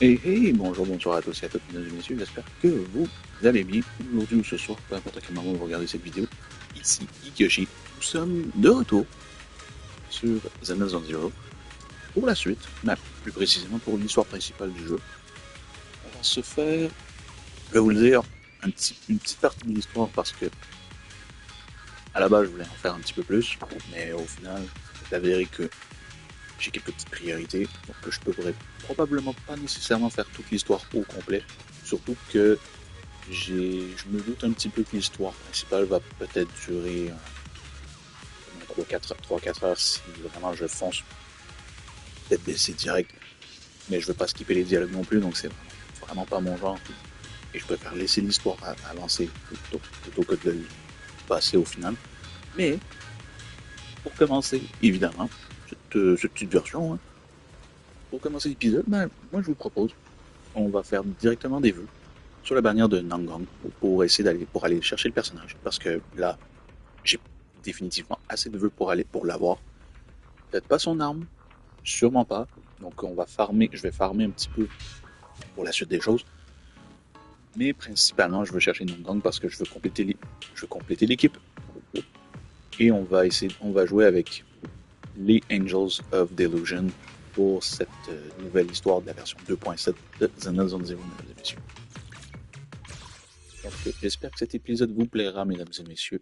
Bonjour, bonsoir à tous et à toutes, mesdames et messieurs, j'espère que vous allez bien aujourd'hui ou ce soir, peu importe à quel moment vous regardez cette vidéo. Ici GeekYoshii, nous sommes de retour sur Zenless pour la suite, mais plus précisément pour l'histoire principale du jeu. On va se faire, je vais vous le dire, une petite partie de l'histoire parce que à la base je voulais en faire un petit peu plus, mais au final, c'est avéré que j'ai quelques petites priorités, donc je pourrais probablement pas nécessairement faire toute l'histoire au complet, surtout que je me doute un petit peu que l'histoire principale va peut-être durer 3-4 heures si vraiment je fonce, peut-être baisser direct, mais je veux pas skipper les dialogues non plus, donc c'est vraiment pas mon genre. Et je préfère laisser l'histoire avancer plutôt que de le passer au final. Mais pour commencer, évidemment, cette petite version, hein, pour commencer l'épisode, ben, moi je vous propose, on va faire directement des vœux sur la bannière de Nangang pour essayer pour aller chercher le personnage, parce que là, j'ai définitivement assez de vœux pour l'avoir. Peut-être pas son arme, sûrement pas. Donc on va farmer, je vais farmer un petit peu pour la suite des choses. Mais principalement, je veux chercher Nongang parce que je veux compléter l'équipe. Et on va jouer avec les Angels of Delusion pour cette nouvelle histoire de la version 2.7 de Zenless, mesdames et messieurs. Donc j'espère que cet épisode vous plaira, mesdames et messieurs.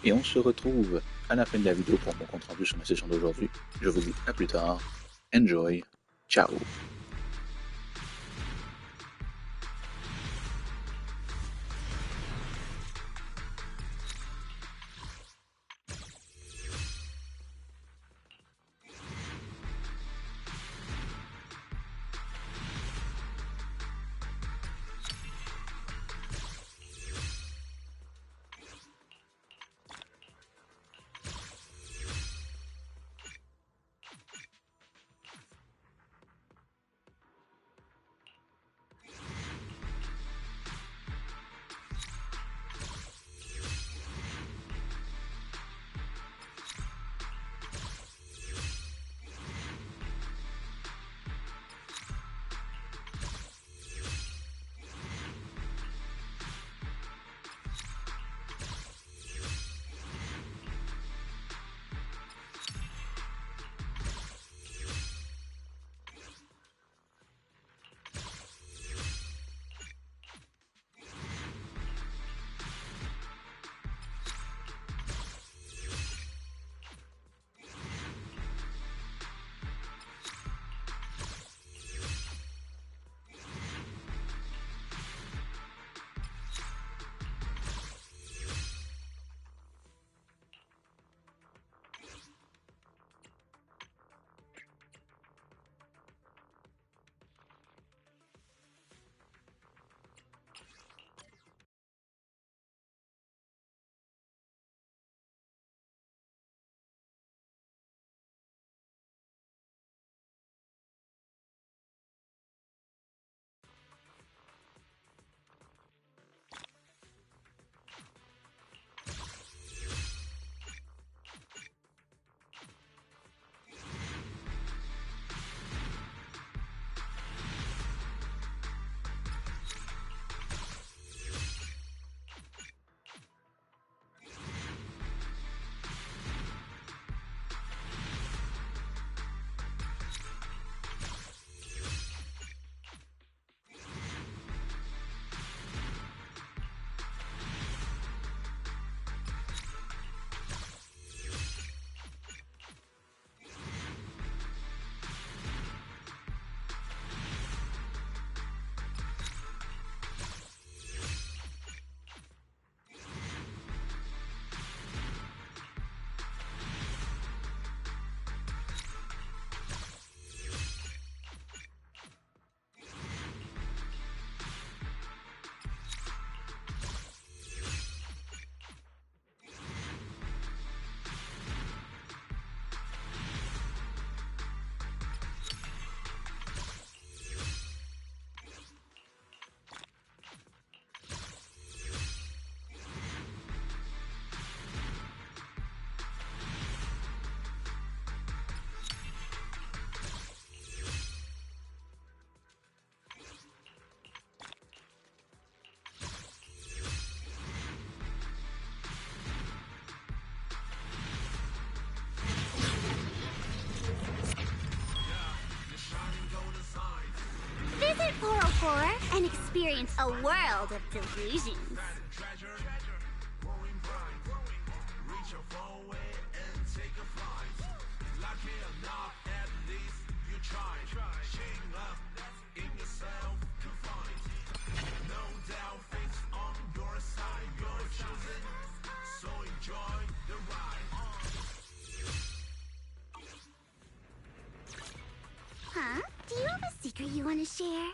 Et on se retrouve à la fin de la vidéo pour mon compte rendu sur ma session d'aujourd'hui. Je vous dis à plus tard. Enjoy. Ciao. and experience a world of delusions. Huh? Do you have a secret you want to share?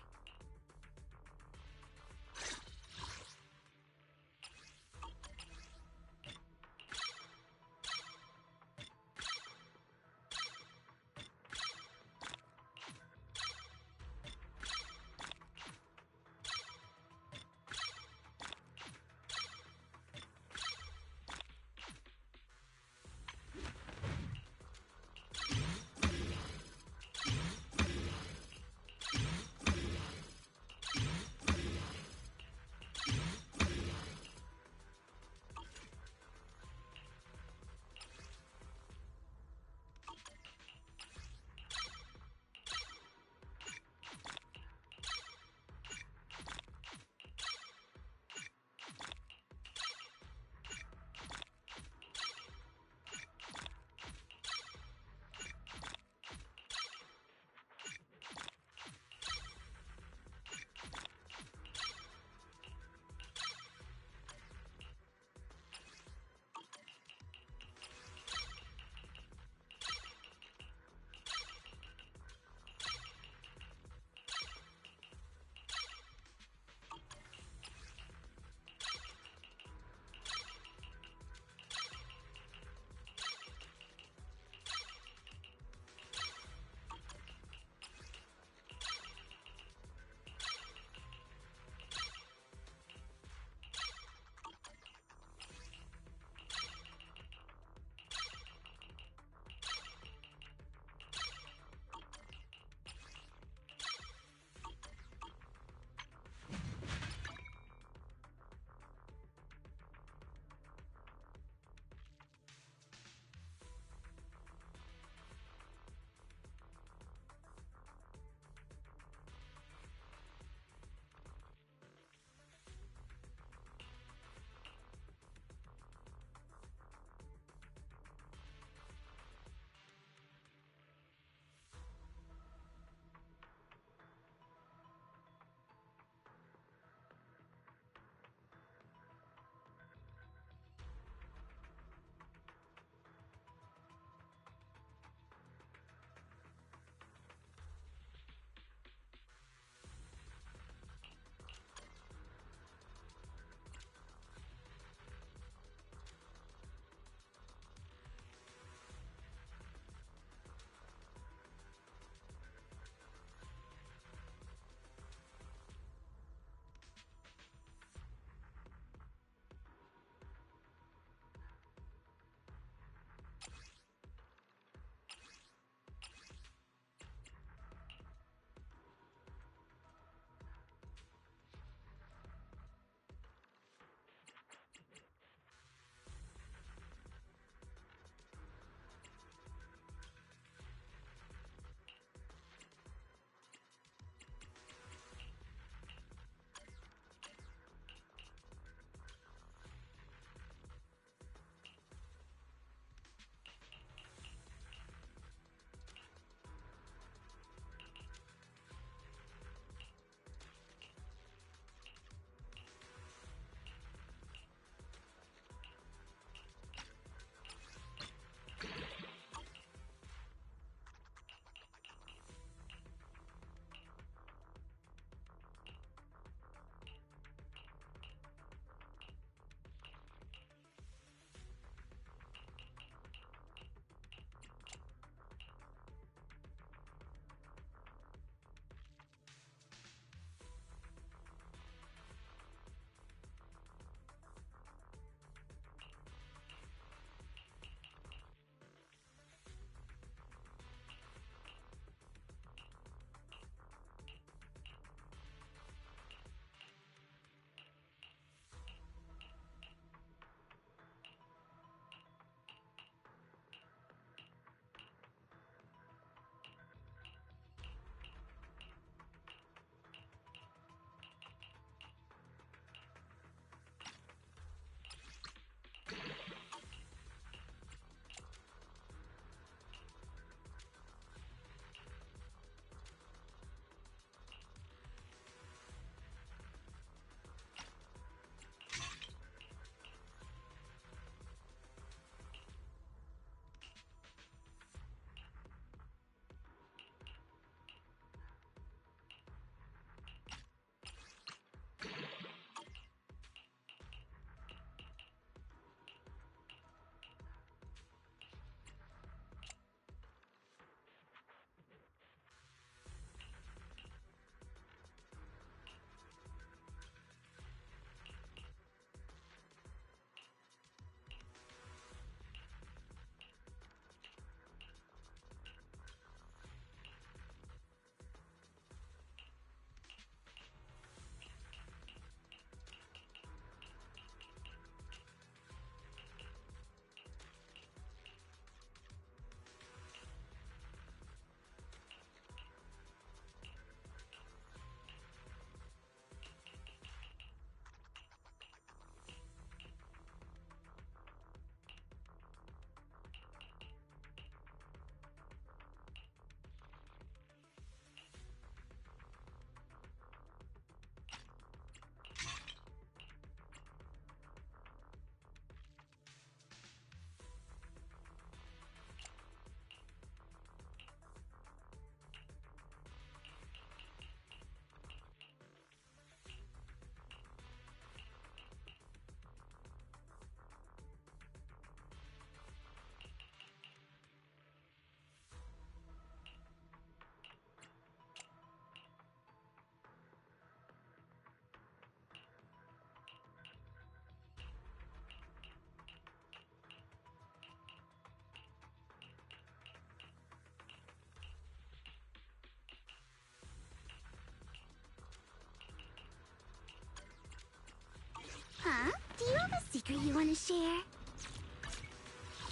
Huh? Do you have a secret you want to share?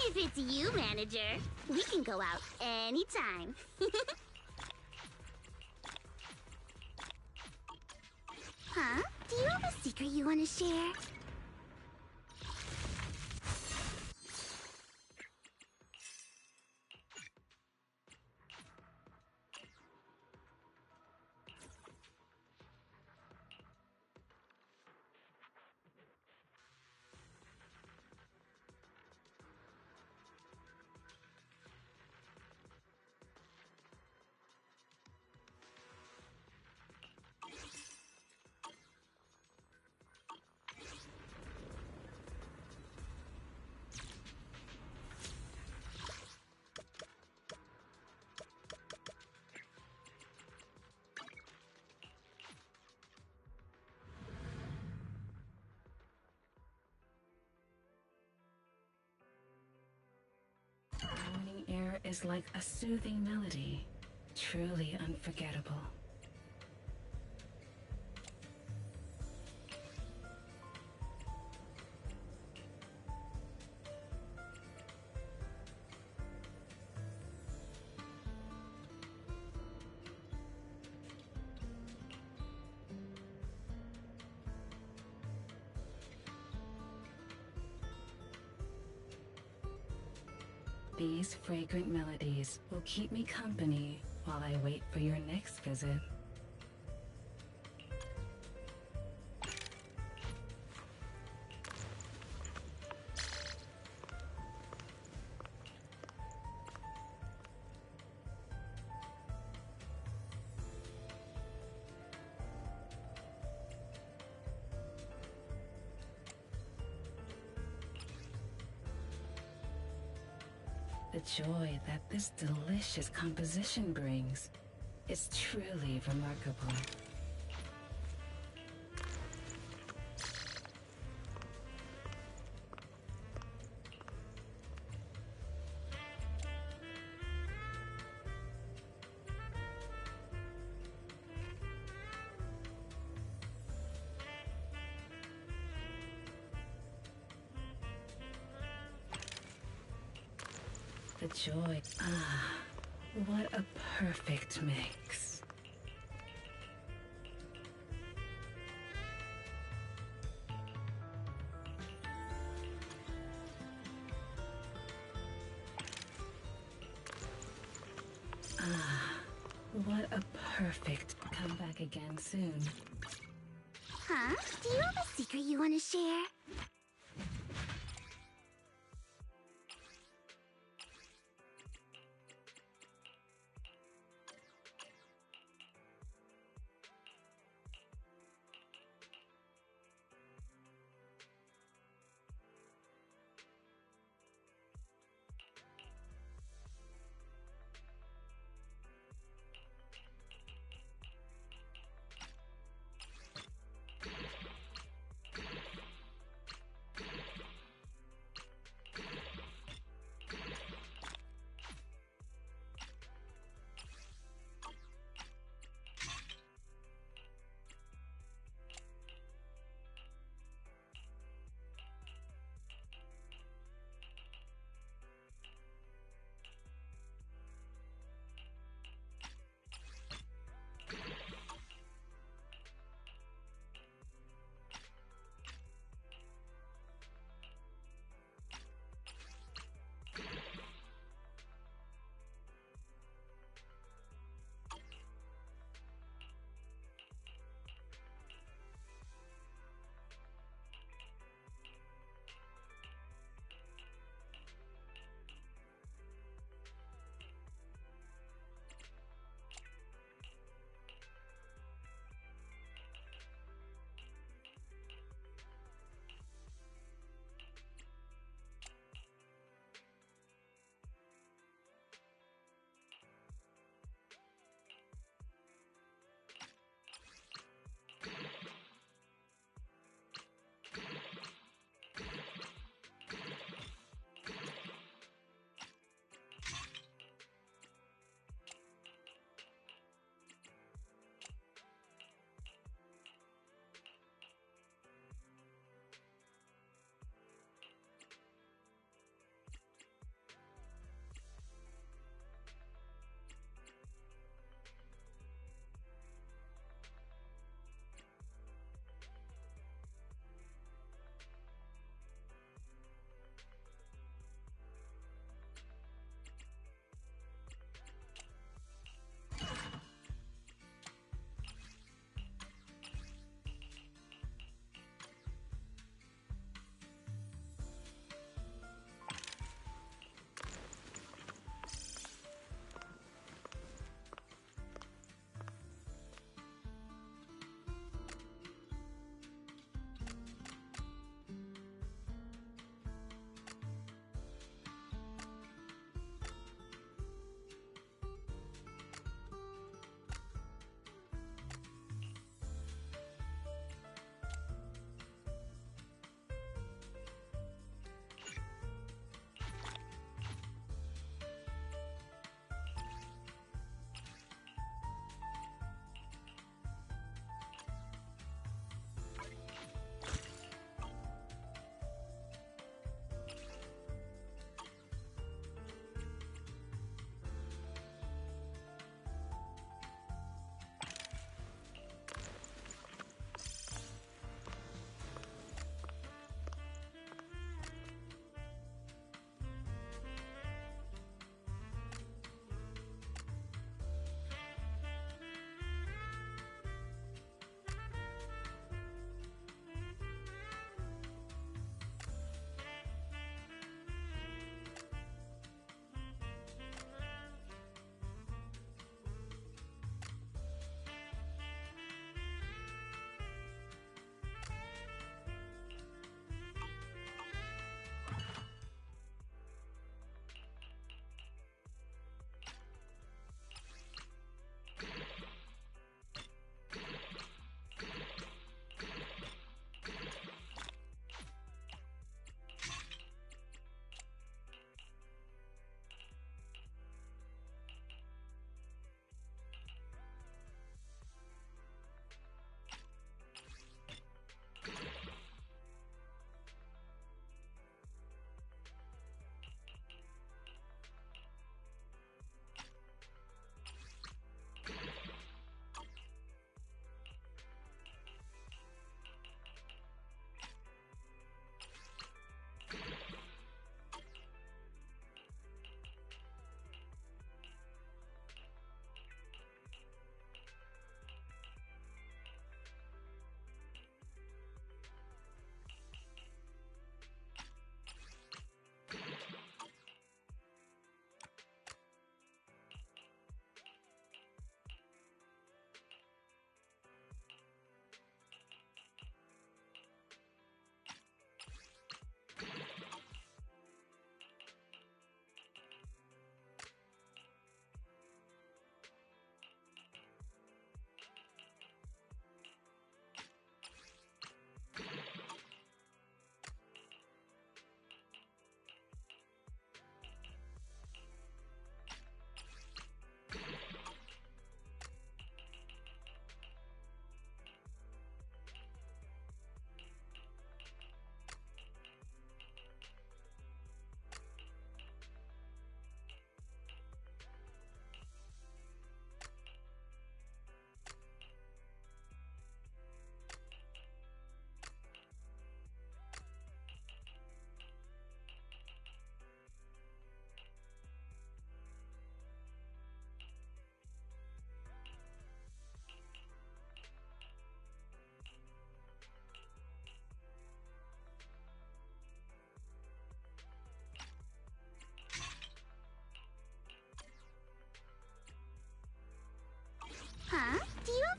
If it's you, manager, we can go out anytime. Huh? Do you have a secret you want to share? Morning air is like a soothing melody, truly unforgettable. These fragrant melodies will keep me company while I wait for your next visit. The joy that this delicious composition brings is truly remarkable. The joy. What a perfect mix. What a perfect. Come back again soon. Huh? Do you have a secret you want to share?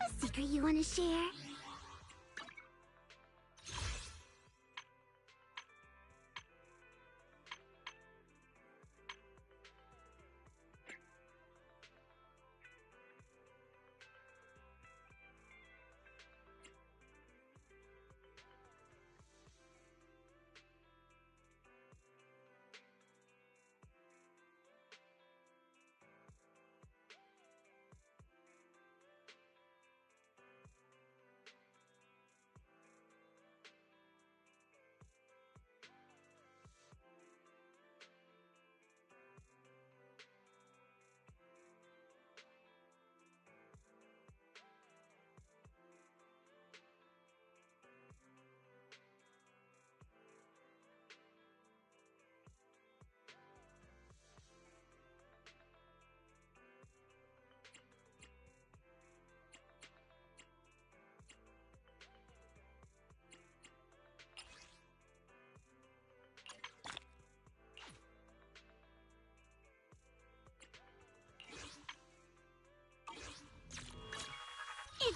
have a secret you want to share?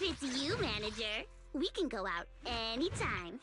If it's you, manager, we can go out anytime.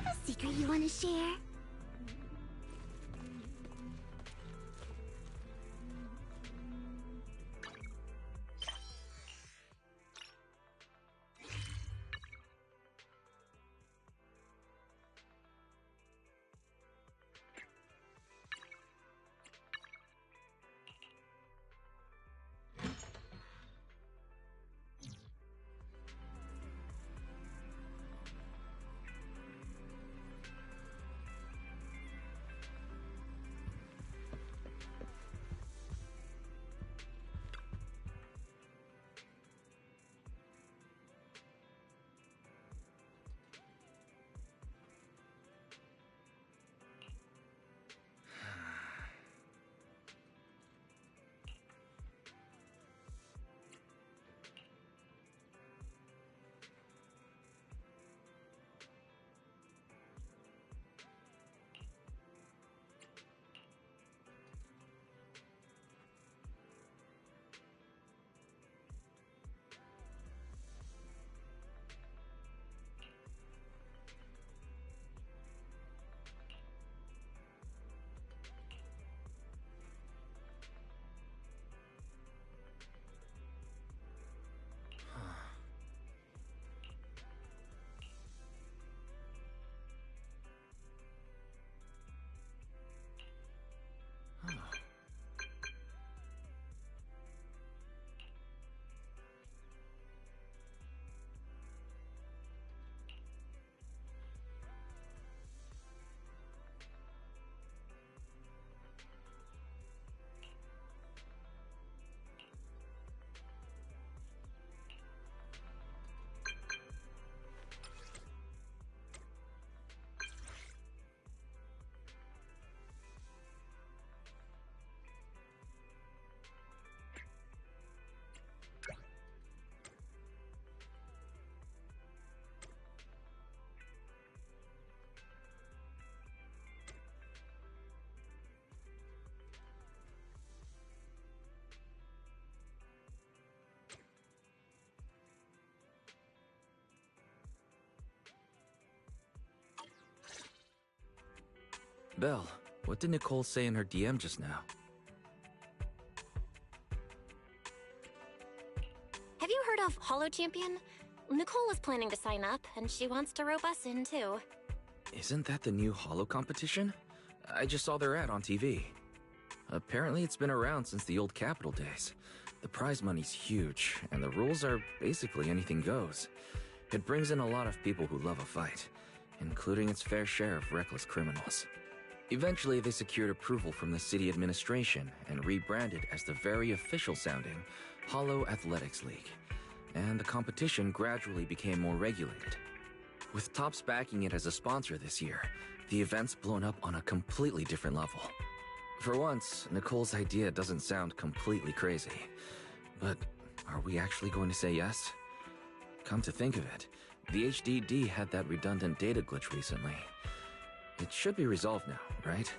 have a secret you want to share? Belle, what did Nicole say in her DM just now? Have you heard of Holo Champion? Nicole is planning to sign up, and she wants to rope us in too. Isn't that the new Holo competition? I just saw their ad on TV. Apparently it's been around since the old Capital days. The prize money's huge, and the rules are basically anything goes. It brings in a lot of people who love a fight, including its fair share of reckless criminals. Eventually, they secured approval from the city administration and rebranded as the very official-sounding Holo Athletics League. And the competition gradually became more regulated. With Topps backing it as a sponsor this year, the event's blown up on a completely different level. For once, Nicole's idea doesn't sound completely crazy. But are we actually going to say yes? Come to think of it, the HDD had that redundant data glitch recently. It should be resolved now, right?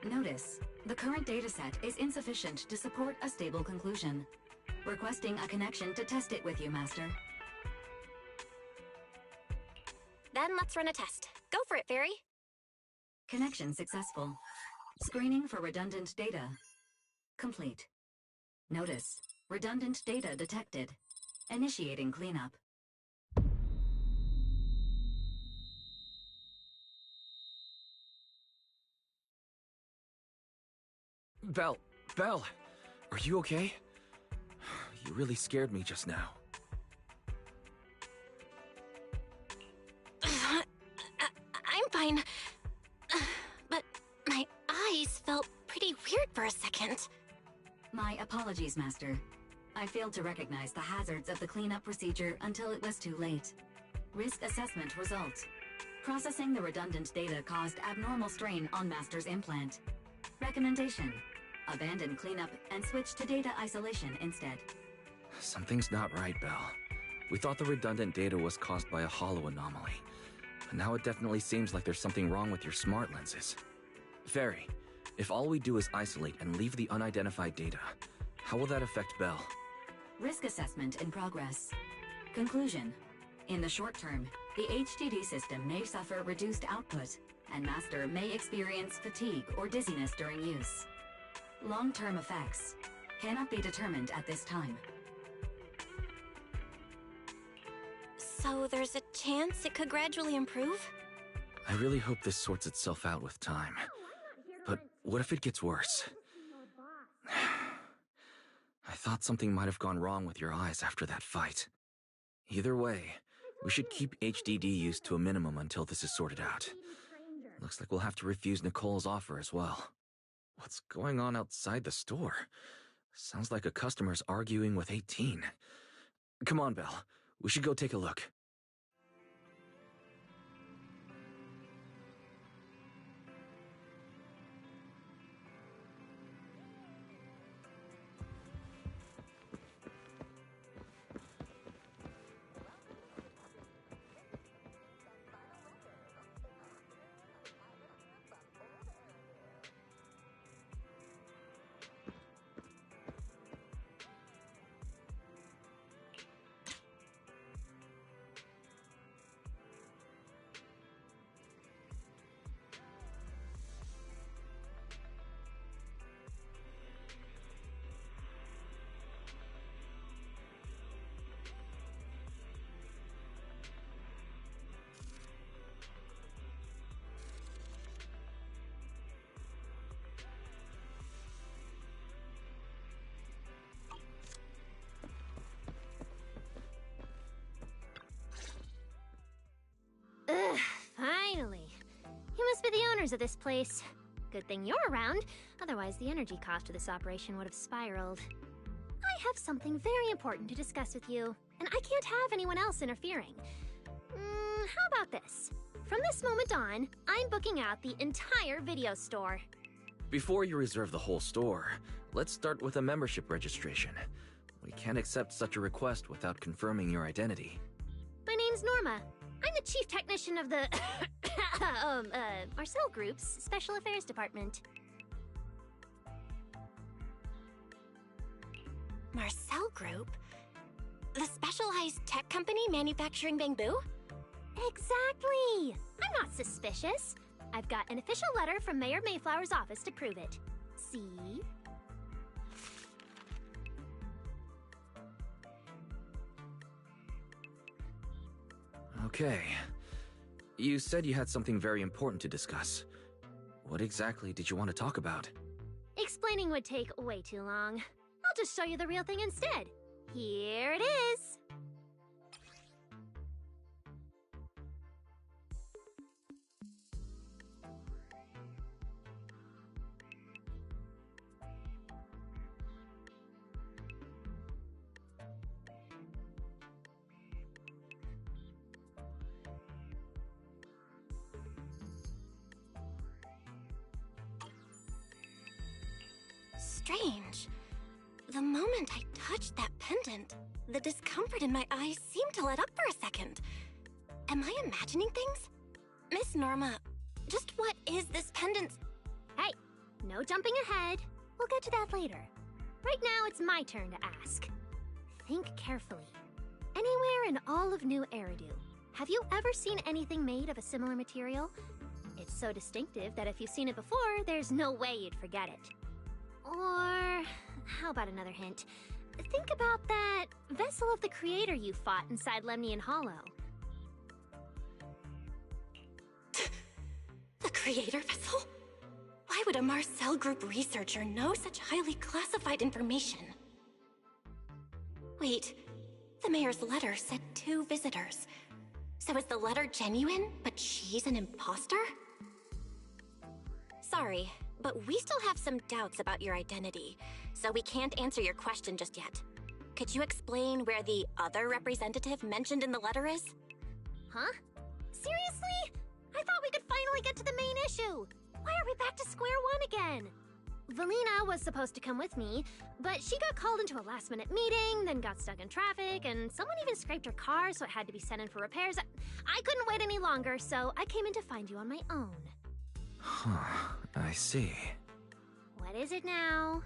Notice, the current dataset is insufficient to support a stable conclusion. Requesting a connection to test it with you, Master. Then let's run a test. Go for it, Fairy. Connection successful. Screening for redundant data. Complete. Notice, redundant data detected. Initiating cleanup. Belle, are you okay? You really scared me just now. I'm fine. But my eyes felt pretty weird for a second. My apologies, Master. I failed to recognize the hazards of the cleanup procedure until it was too late. Risk assessment results. Processing the redundant data caused abnormal strain on Master's implant. Recommendation: abandon cleanup and switch to data isolation instead. Something's not right, Belle. We thought the redundant data was caused by a Holo anomaly. But now it definitely seems like there's something wrong with your smart lenses. Fairy, if all we do is isolate and leave the unidentified data, how will that affect Belle? Risk assessment in progress. Conclusion: in the short term, The HDD system may suffer reduced output, and Master may experience fatigue or dizziness during use. Long-term effects cannot be determined at this time. So there's a chance it could gradually improve? I really hope this sorts itself out with time. But what if it gets worse? I thought something might have gone wrong with your eyes after that fight. Either way, we should keep HDD use to a minimum until this is sorted out. Looks like we'll have to refuse Nicole's offer as well. What's going on outside the store? Sounds like a customer's arguing with 18. Come on, Belle. We should go take a look. Ugh, finally. You must be the owners of this place. Good thing you're around, otherwise the energy cost of this operation would have spiraled. I have something very important to discuss with you, and I can't have anyone else interfering. How about this? From this moment on, I'm booking out the entire video store. Before you reserve the whole store, let's start with a membership registration. We can't accept such a request without confirming your identity. My name's Norma. I'm the chief technician of the Marcel Group's Special Affairs Department. Marcel Group? The specialized tech company manufacturing bamboo? Exactly! I'm not suspicious. I've got an official letter from Mayor Mayflower's office to prove it. See? Okay. You said you had something very important to discuss. What exactly did you want to talk about? Explaining would take way too long. I'll just show you the real thing instead. Here it is! Strange. The moment I touched that pendant, the discomfort in my eyes seemed to let up for a second. Am I imagining things? Miss Norma, just what is this pendant? Hey, no jumping ahead. We'll get to that later. Right now, it's my turn to ask. Think carefully. Anywhere in all of NOUVELLE-ERIDU, have you ever seen anything made of a similar material? It's so distinctive that if you've seen it before, there's no way you'd forget it. Or, how about another hint? Think about that vessel of the creator you fought inside Lemnian Hollow. The creator vessel? Why would a Marcel Group researcher know such highly classified information? Wait, the mayor's letter said 2 visitors. So is the letter genuine, but she's an imposter? Sorry, but we still have some doubts about your identity, so we can't answer your question just yet. Could you explain where the other representative mentioned in the letter is? Huh? Seriously? I thought we could finally get to the main issue. Why are we back to square one again? Valina was supposed to come with me, but she got called into a last-minute meeting, then got stuck in traffic, and someone even scraped her car, so it had to be sent in for repairs. I couldn't wait any longer, so I came in to find you on my own. Huh, I see. What is it now?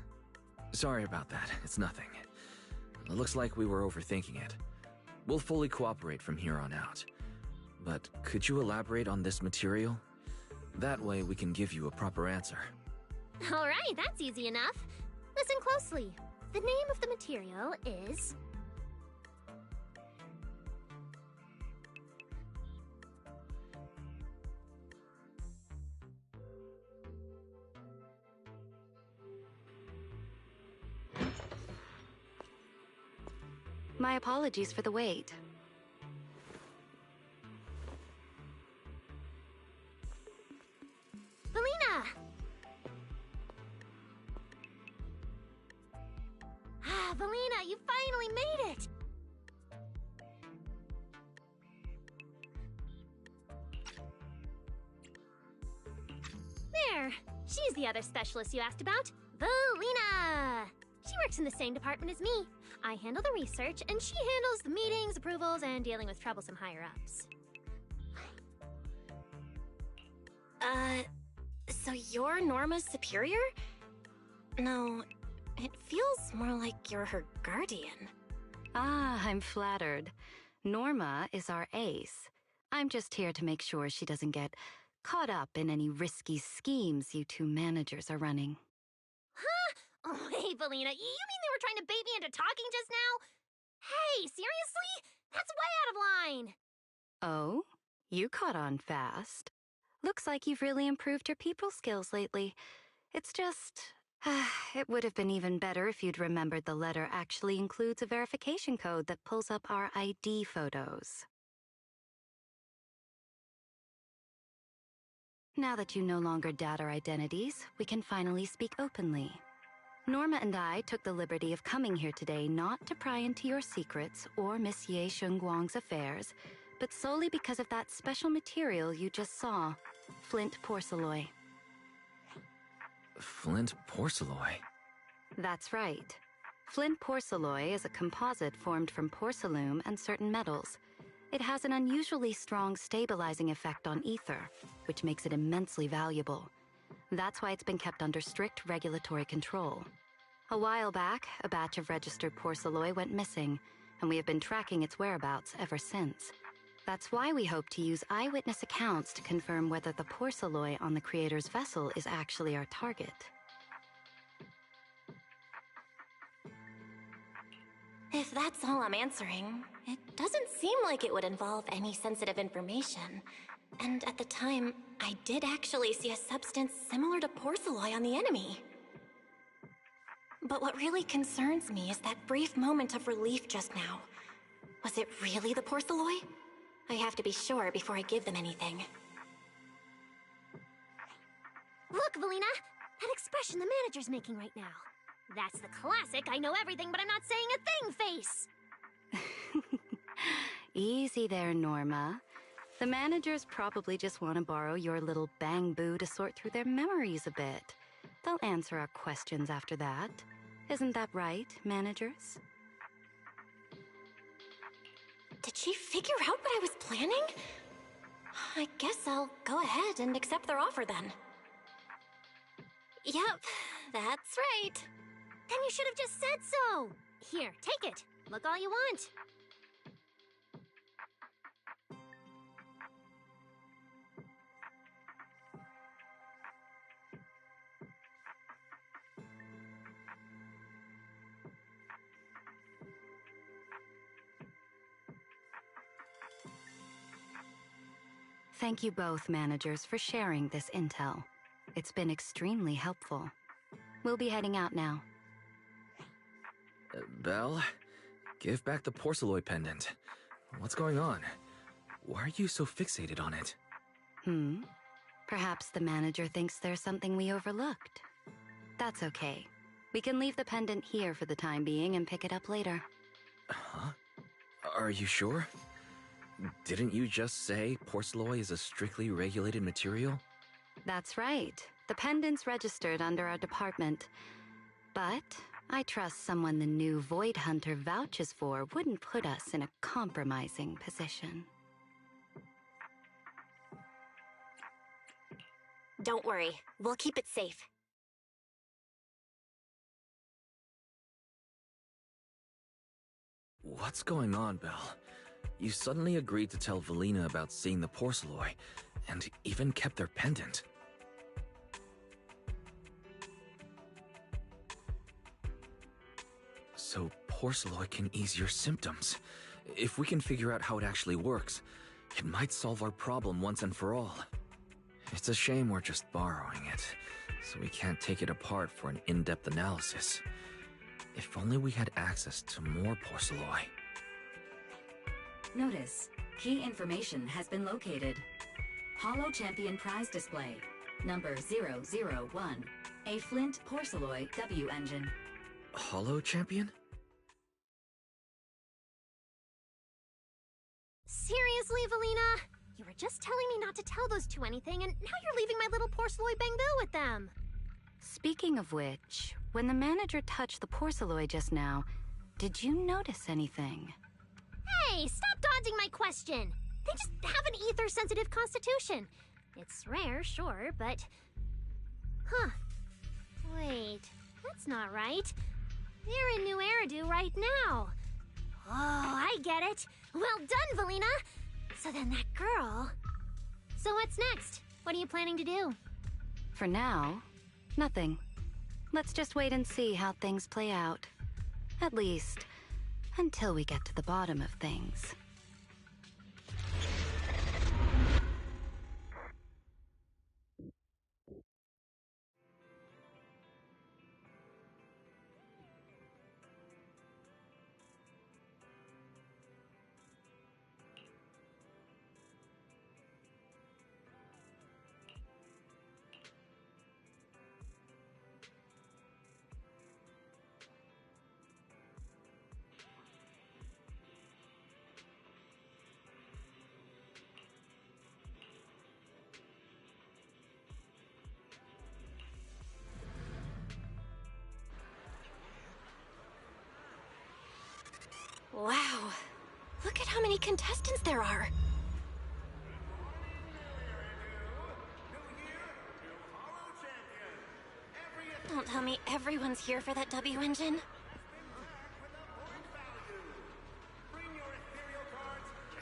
Sorry about that, it's nothing. It looks like we were overthinking it. We'll fully cooperate from here on out. but could you elaborate on this material? That way we can give you a proper answer. Alright, that's easy enough. Listen closely. The name of the material is... My apologies for the wait. Valina! Ah, Valina, you finally made it! There! She's the other specialist you asked about. Valina! She works in the same department as me. I handle the research, and she handles the meetings, approvals, and dealing with troublesome higher-ups. So you're Norma's superior? No, it feels more like you're her guardian. Ah, I'm flattered. Norma is our ace. I'm just here to make sure she doesn't get caught up in any risky schemes you two managers are running. Huh? Oh, hey, Valina, you mean they were trying to bait me into talking just now? Hey, seriously? That's way out of line! Oh? You caught on fast. Looks like you've really improved your people skills lately. It's just... it would have been even better if you'd remembered the letter actually includes a verification code that pulls up our ID photos. Now that you no longer doubt our identities, we can finally speak openly. Norma and I took the liberty of coming here today not to pry into your secrets or Miss Ye Shengguang's affairs, but solely because of that special material you just saw, flint porcelain. Flint porcelain? That's right. Flint porcelain is a composite formed from porcelain and certain metals. It has an unusually strong stabilizing effect on ether, which makes it immensely valuable. That's why it's been kept under strict regulatory control. A while back, a batch of registered porcelain went missing, and we have been tracking its whereabouts ever since. That's why we hope to use eyewitness accounts to confirm whether the porcelain on the creator's vessel is actually our target. If that's all I'm answering, it doesn't seem like it would involve any sensitive information. And at the time, I did actually see a substance similar to porcelain on the enemy. But what really concerns me is that brief moment of relief just now. Was it really the porcelain? I have to be sure before I give them anything. Look, Valina! That expression the manager's making right now. That's the classic I know everything but I'm not saying a thing face! Easy there, Norma. The managers probably just want to borrow your little bang-boo to sort through their memories a bit. They'll answer our questions after that. Isn't that right, managers? Did she figure out what I was planning? I guess I'll go ahead and accept their offer then. Yep, that's right. Then you should have just said so! Here, take it. Look all you want. Thank you both, managers, for sharing this intel. It's been extremely helpful. We'll be heading out now. Belle, give back the porcelain pendant. What's going on? Why are you so fixated on it? Perhaps the manager thinks there's something we overlooked. That's okay. We can leave the pendant here for the time being and pick it up later. Huh? Are you sure? Didn't you just say porcelain is a strictly regulated material? That's right. The pendant's registered under our department. But I trust someone the new Void Hunter vouches for wouldn't put us in a compromising position. Don't worry, we'll keep it safe. What's going on, Belle? You suddenly agreed to tell Velina about seeing the Porceloi, and even kept their pendant. So Porceloi can ease your symptoms. If we can figure out how it actually works, it might solve our problem once and for all. It's a shame we're just borrowing it, so we can't take it apart for an in-depth analysis. If only we had access to more Porceloi. Notice, key information has been located. Holo Champion prize display, number 001, a Flint Porceloi W engine. Holo Champion? Seriously, Velina? You were just telling me not to tell those two anything, and now you're leaving my little Porceloi Bangbu with them. Speaking of which, when the manager touched the Porceloi just now, did you notice anything? Hey, stop dodging my question. They just have an ether-sensitive constitution. It's rare, sure, but... Huh. Wait, that's not right. They're in NOUVELLE-ERIDU right now. Oh, I get it. Well done, Velina. So then that girl... So what's next? What are you planning to do? For now, nothing. Let's just wait and see how things play out. At least, until we get to the bottom of things. Wow. Look at how many contestants there are. Don't tell me everyone's here for that W engine.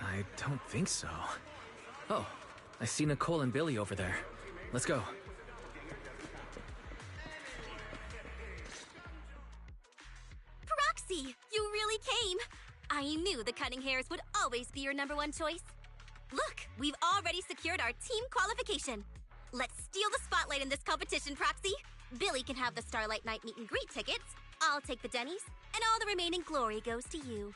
I don't think so. Oh, I see Nicole and Billy over there. Let's go. Proxy, you really came. I knew the cutting hairs would always be your #1 choice. Look, we've already secured our team qualification. Let's steal the spotlight in this competition, Proxy. Billy can have the Starlight Night meet and greet tickets. I'll take the Denny's, and all the remaining glory goes to you.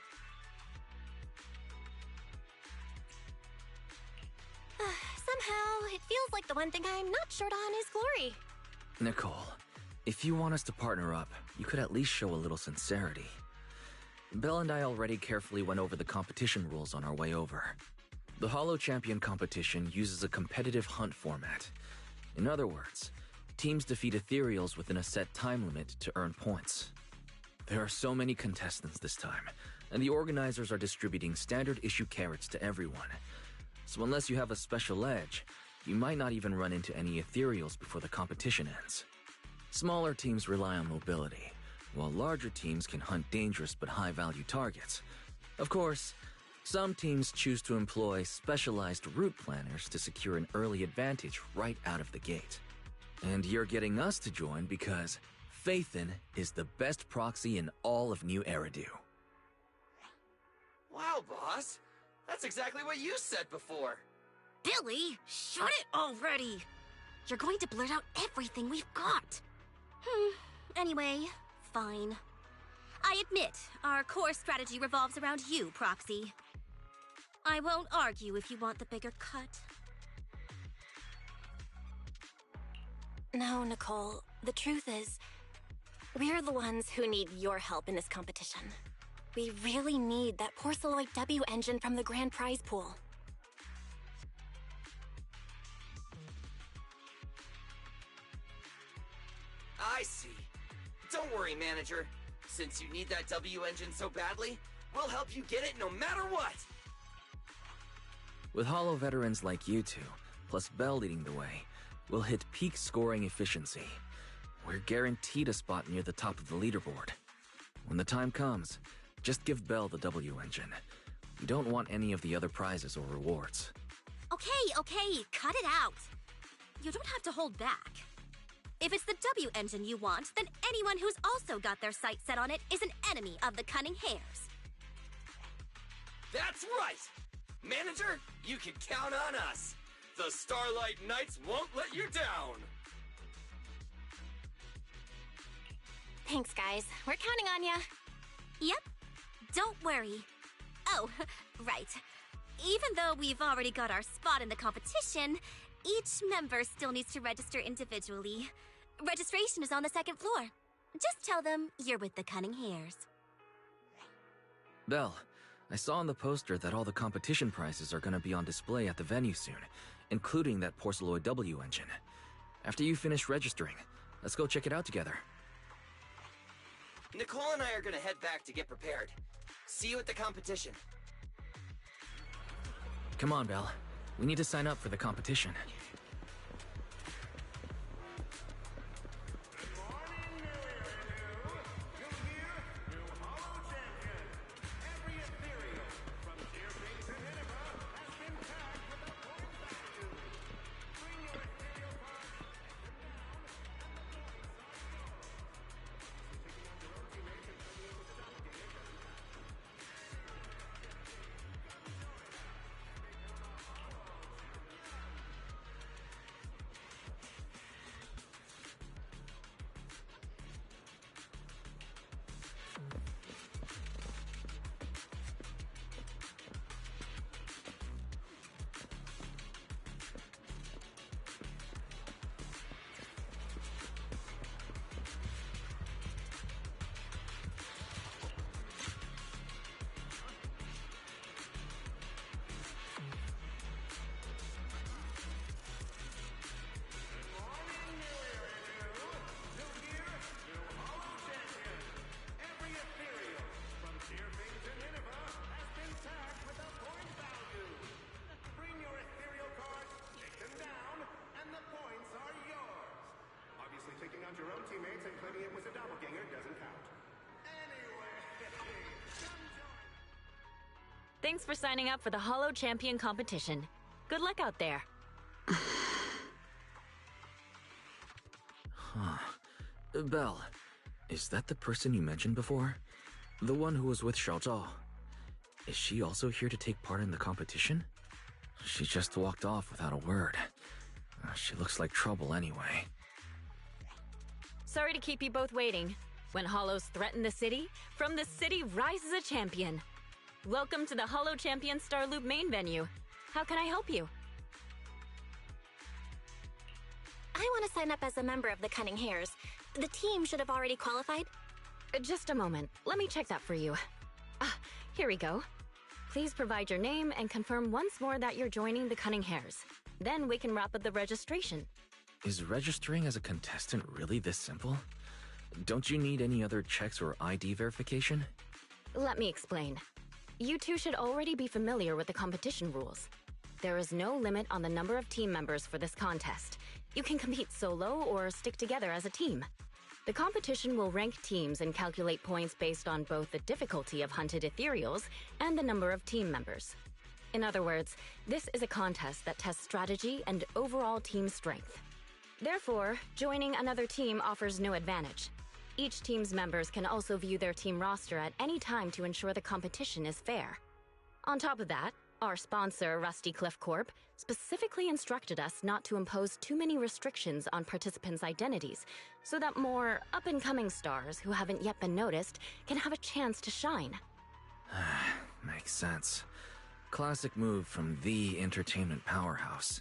Somehow, it feels like the one thing I'm not short on is glory. Nicole, if you want us to partner up, you could at least show a little sincerity. Belle and I already carefully went over the competition rules on our way over. The Holo Champion competition uses a competitive hunt format. In other words, teams defeat ethereals within a set time limit to earn points. There are so many contestants this time, and the organizers are distributing standard issue carrots to everyone. So unless you have a special edge, you might not even run into any ethereals before the competition ends. Smaller teams rely on mobility, while larger teams can hunt dangerous but high-value targets. Of course, some teams choose to employ specialized route planners to secure an early advantage right out of the gate. And you're getting us to join because Phaethon is the best proxy in all of NOUVELLE-ERIDU. Wow, boss. That's exactly what you said before. Billy, shut it already. You're going to blurt out everything we've got. Anyway, fine. I admit, our core strategy revolves around you, Proxy. I won't argue if you want the bigger cut. No, Nicole. The truth is, we're the ones who need your help in this competition. We really need that Porceloi W engine from the grand prize pool. I see. Don't worry, manager. Since you need that W engine so badly, we'll help you get it no matter what. With Holo veterans like you two, plus Belle leading the way, we'll hit peak scoring efficiency. We're guaranteed a spot near the top of the leaderboard. When the time comes, just give Belle the W engine. You don't want any of the other prizes or rewards. Okay, cut it out. You don't have to hold back. If it's the W engine you want, then anyone who's also got their sights set on it is an enemy of the Cunning Hares. That's right! Manager, you can count on us. The Starlight Knights won't let you down. Thanks, guys. We're counting on ya. Yep, don't worry. Oh, right. Even though we've already got our spot in the competition, each member still needs to register individually. Registration is on the second floor. Just tell them you're with the Cunning Hares. Belle, I saw on the poster that all the competition prizes are gonna be on display at the venue soon, including that Porceloid W engine. After you finish registering, let's go check it out together. Nicole and I are gonna head back to get prepared. See you at the competition. Come on, Belle. We need to sign up for the competition. Thanks for signing up for the Hollow Champion competition. Good luck out there. Huh. Belle, is that the person you mentioned before? The one who was with Xiaozhao? Is she also here to take part in the competition? She just walked off without a word. She looks like trouble anyway. Sorry to keep you both waiting. When Hollows threaten the city, from the city rises a champion. Welcome to the Hollow Champion Star Loop main venue. How can I help you? I want to sign up as a member of the Cunning Hares. The team should have already qualified. Just a moment. Let me check that for you. Here we go. Please provide your name and confirm once more that you're joining the Cunning Hares. Then we can wrap up the registration. Is registering as a contestant really this simple? Don't you need any other checks or ID verification? Let me explain. You two should already be familiar with the competition rules. There is no limit on the number of team members for this contest. You can compete solo or stick together as a team. The competition will rank teams and calculate points based on both the difficulty of hunted ethereals and the number of team members. In other words, this is a contest that tests strategy and overall team strength. Therefore, joining another team offers no advantage. Each team's members can also view their team roster at any time to ensure the competition is fair. On top of that, our sponsor, Rusty Cliff Corp, specifically instructed us not to impose too many restrictions on participants' identities, so that more up-and-coming stars who haven't yet been noticed can have a chance to shine. Makes sense. Classic move from the entertainment powerhouse.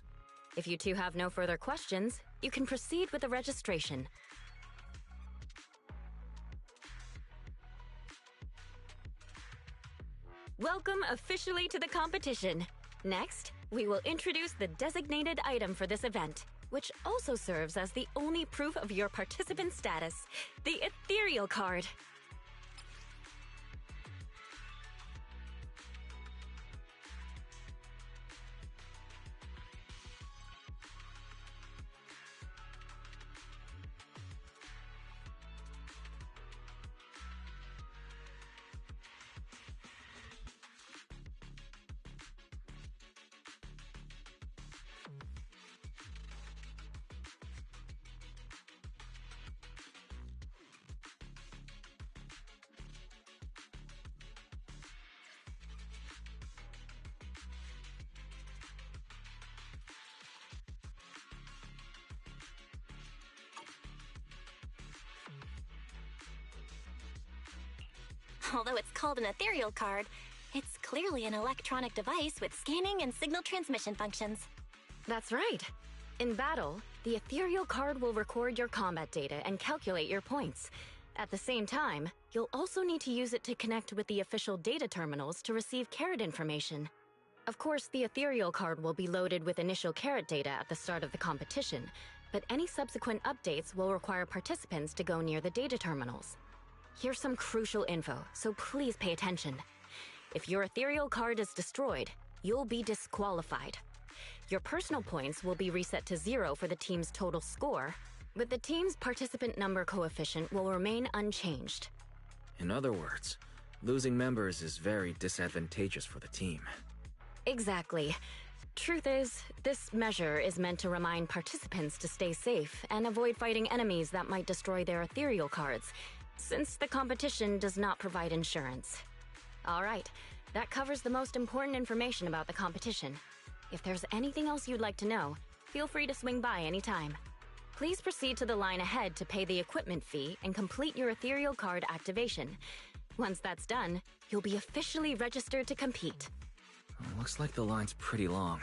If you two have no further questions, you can proceed with the registration. Welcome officially to the competition. Next, we will introduce the designated item for this event, which also serves as the only proof of your participant status, the ethereal card. Although it's called an ethereal card, it's clearly an electronic device with scanning and signal transmission functions. That's right. In battle, the ethereal card will record your combat data and calculate your points. At the same time, you'll also need to use it to connect with the official data terminals to receive carrot information. Of course, the ethereal card will be loaded with initial carrot data at the start of the competition, but any subsequent updates will require participants to go near the data terminals. Here's some crucial info, so please pay attention. If your ethereal card is destroyed, you'll be disqualified. Your personal points will be reset to 0 for the team's total score, but the team's participant number coefficient will remain unchanged. In other words, losing members is very disadvantageous for the team. Exactly. Truth is, this measure is meant to remind participants to stay safe and avoid fighting enemies that might destroy their ethereal cards, since the competition does not provide insurance. All right, that covers the most important information about the competition. If there's anything else you'd like to know, feel free to swing by anytime. Please proceed to the line ahead to pay the equipment fee and complete your ethereal card activation. Once that's done, you'll be officially registered to compete. Looks like the line's pretty long.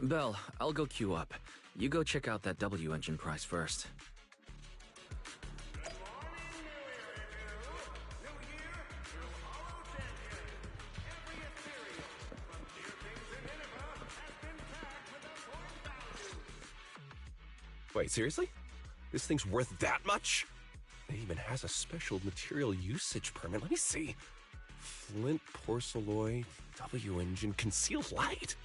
Belle, I'll go queue up. You go check out that W engine prize first. Wait, seriously? This thing's worth that much? It even has a special material usage permit. Let me see. Flint, porcelloy, W engine, concealed light.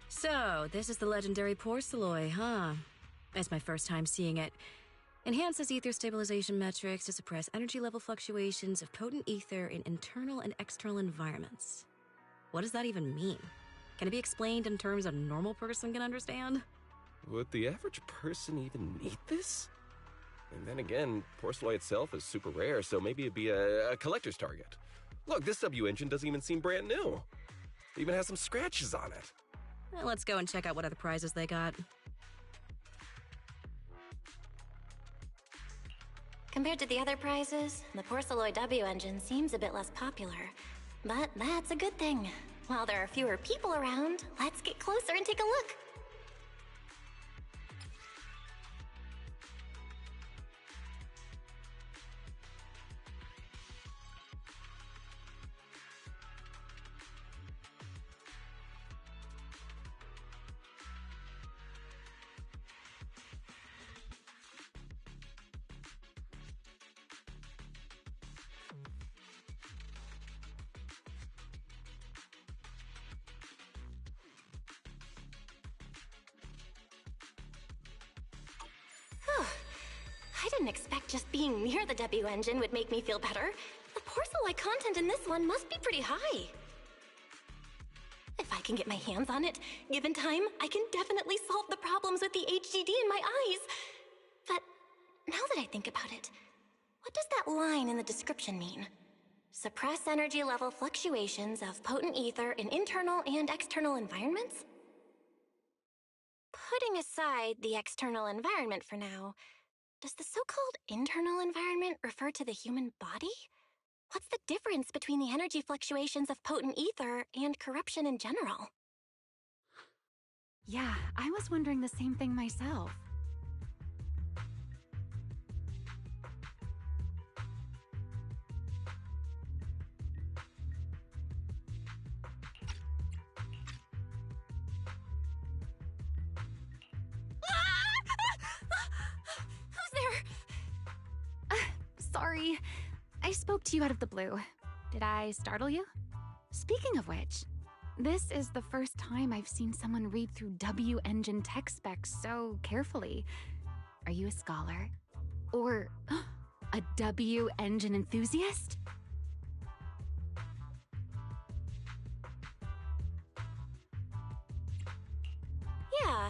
So, this is the legendary porcelloy, huh? It's my first time seeing it. Enhances ether stabilization metrics to suppress energy level fluctuations of potent ether in internal and external environments. What does that even mean? Can it be explained in terms a normal person can understand? Would the average person even need this? And then again, porcelloy itself is super rare, so maybe it'd be a collector's target. Look, this W engine doesn't even seem brand new. It even has some scratches on it. Well, let's go and check out what other prizes they got. Compared to the other prizes, the porcelloy W engine seems a bit less popular. But that's a good thing. While there are fewer people around, let's get closer and take a look. I didn't expect just being near the W engine would make me feel better. The porcelloy content in this one must be pretty high. If I can get my hands on it, given time, I can definitely solve the problems with the HDD in my eyes. But now that I think about it, what does that line in the description mean? Suppress energy level fluctuations of potent ether in internal and external environments? Putting aside the external environment for now, does the so-called internal environment refer to the human body? What's the difference between the energy fluctuations of potent ether and corruption in general? Yeah, I was wondering the same thing myself. Sorry, I spoke to you out of the blue. Did I startle you? Speaking of which, this is the first time I've seen someone read through W engine tech specs so carefully. Are you a scholar? Or a W engine enthusiast? Yeah,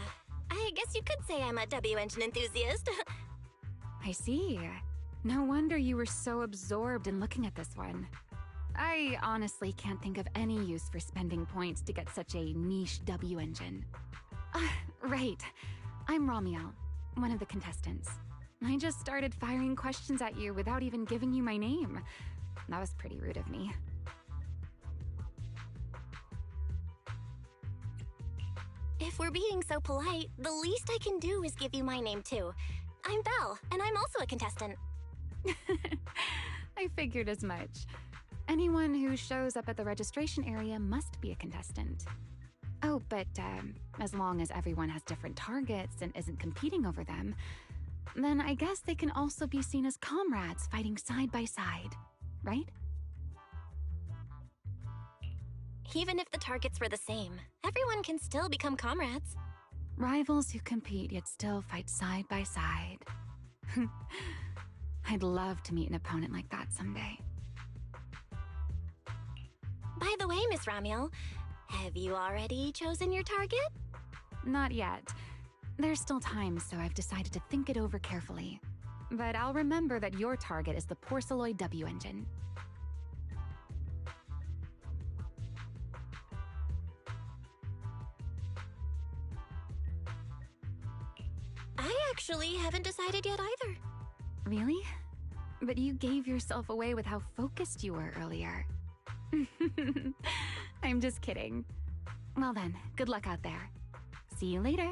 I guess you could say I'm a W engine enthusiast. I see. No wonder you were so absorbed in looking at this one. I honestly can't think of any use for spending points to get such a niche W engine. Right. I'm Ramiel, one of the contestants. I just started firing questions at you without even giving you my name. That was pretty rude of me. If we're being so polite, the least I can do is give you my name too. I'm Belle, and I'm also a contestant. I figured as much. Anyone who shows up at the registration area must be a contestant. Oh, but as long as everyone has different targets and isn't competing over them, then I guess they can also be seen as comrades fighting side by side, right? Even if the targets were the same, everyone can still become comrades. Rivals who compete yet still fight side by side. I'd love to meet an opponent like that someday. By the way, Miss Ramiel, have you already chosen your target? Not yet. There's still time, so I've decided to think it over carefully. But I'll remember that your target is the Porceloid W engine. I actually haven't decided yet either. Really? But you gave yourself away with how focused you were earlier. I'm just kidding. Well then, good luck out there. See you later.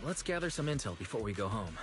Let's gather some intel before we go home.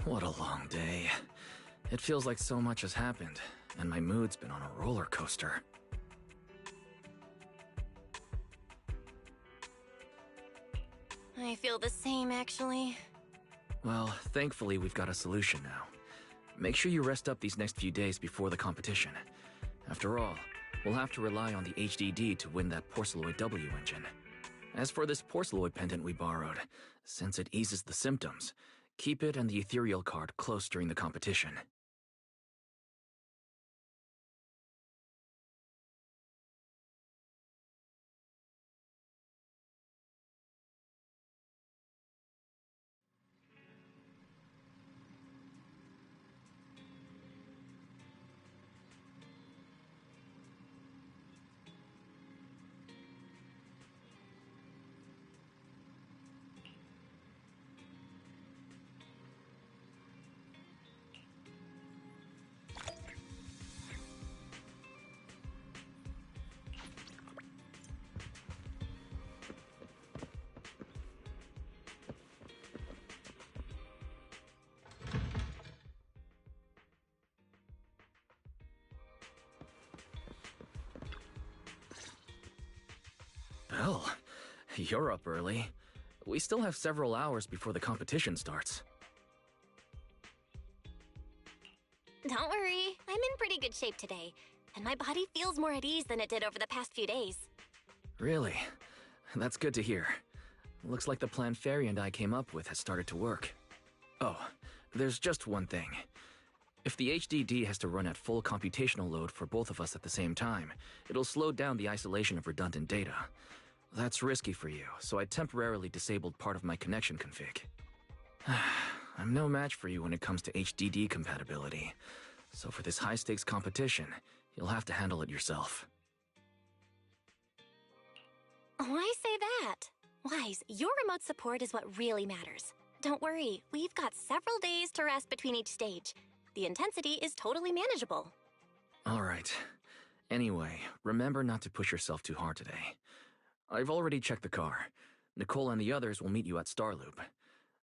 What a long day. It feels like so much has happened, and my mood's been on a roller coaster. I feel the same, actually. Well, thankfully we've got a solution now. Make sure you rest up these next few days before the competition. After all, we'll have to rely on the HDD to win that Porceloid W engine. As for this Porceloid pendant we borrowed, since it eases the symptoms, keep it and the ethereal card close during the competition. Belle, you're up early. We still have several hours before the competition starts. Don't worry, I'm in pretty good shape today, and my body feels more at ease than it did over the past few days. Really? That's good to hear. Looks like the plan Fairy and I came up with has started to work. Oh, there's just one thing. If the HDD has to run at full computational load for both of us at the same time, it'll slow down the isolation of redundant data. That's risky for you, so I temporarily disabled part of my connection config. I'm no match for you when it comes to HDD compatibility, so for this high-stakes competition, you'll have to handle it yourself. Why say that? Wise, your remote support is what really matters. Don't worry, we've got several days to rest between each stage. The intensity is totally manageable. All right. Anyway, remember not to push yourself too hard today. I've already checked the car. Nicole and the others will meet you at Starloop.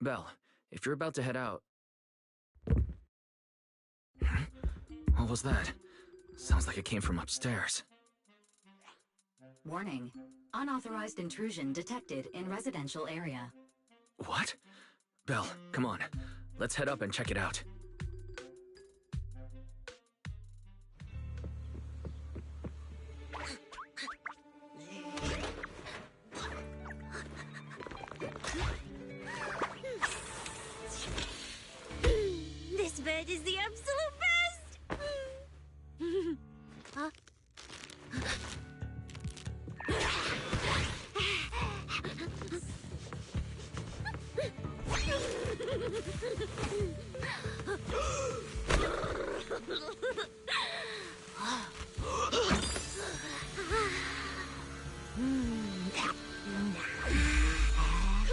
Belle, if you're about to head out... What was that? Sounds like it came from upstairs. Warning. Unauthorized intrusion detected in residential area. What? Belle, come on. Let's head up and check it out. This bed is the absolute best! Huh?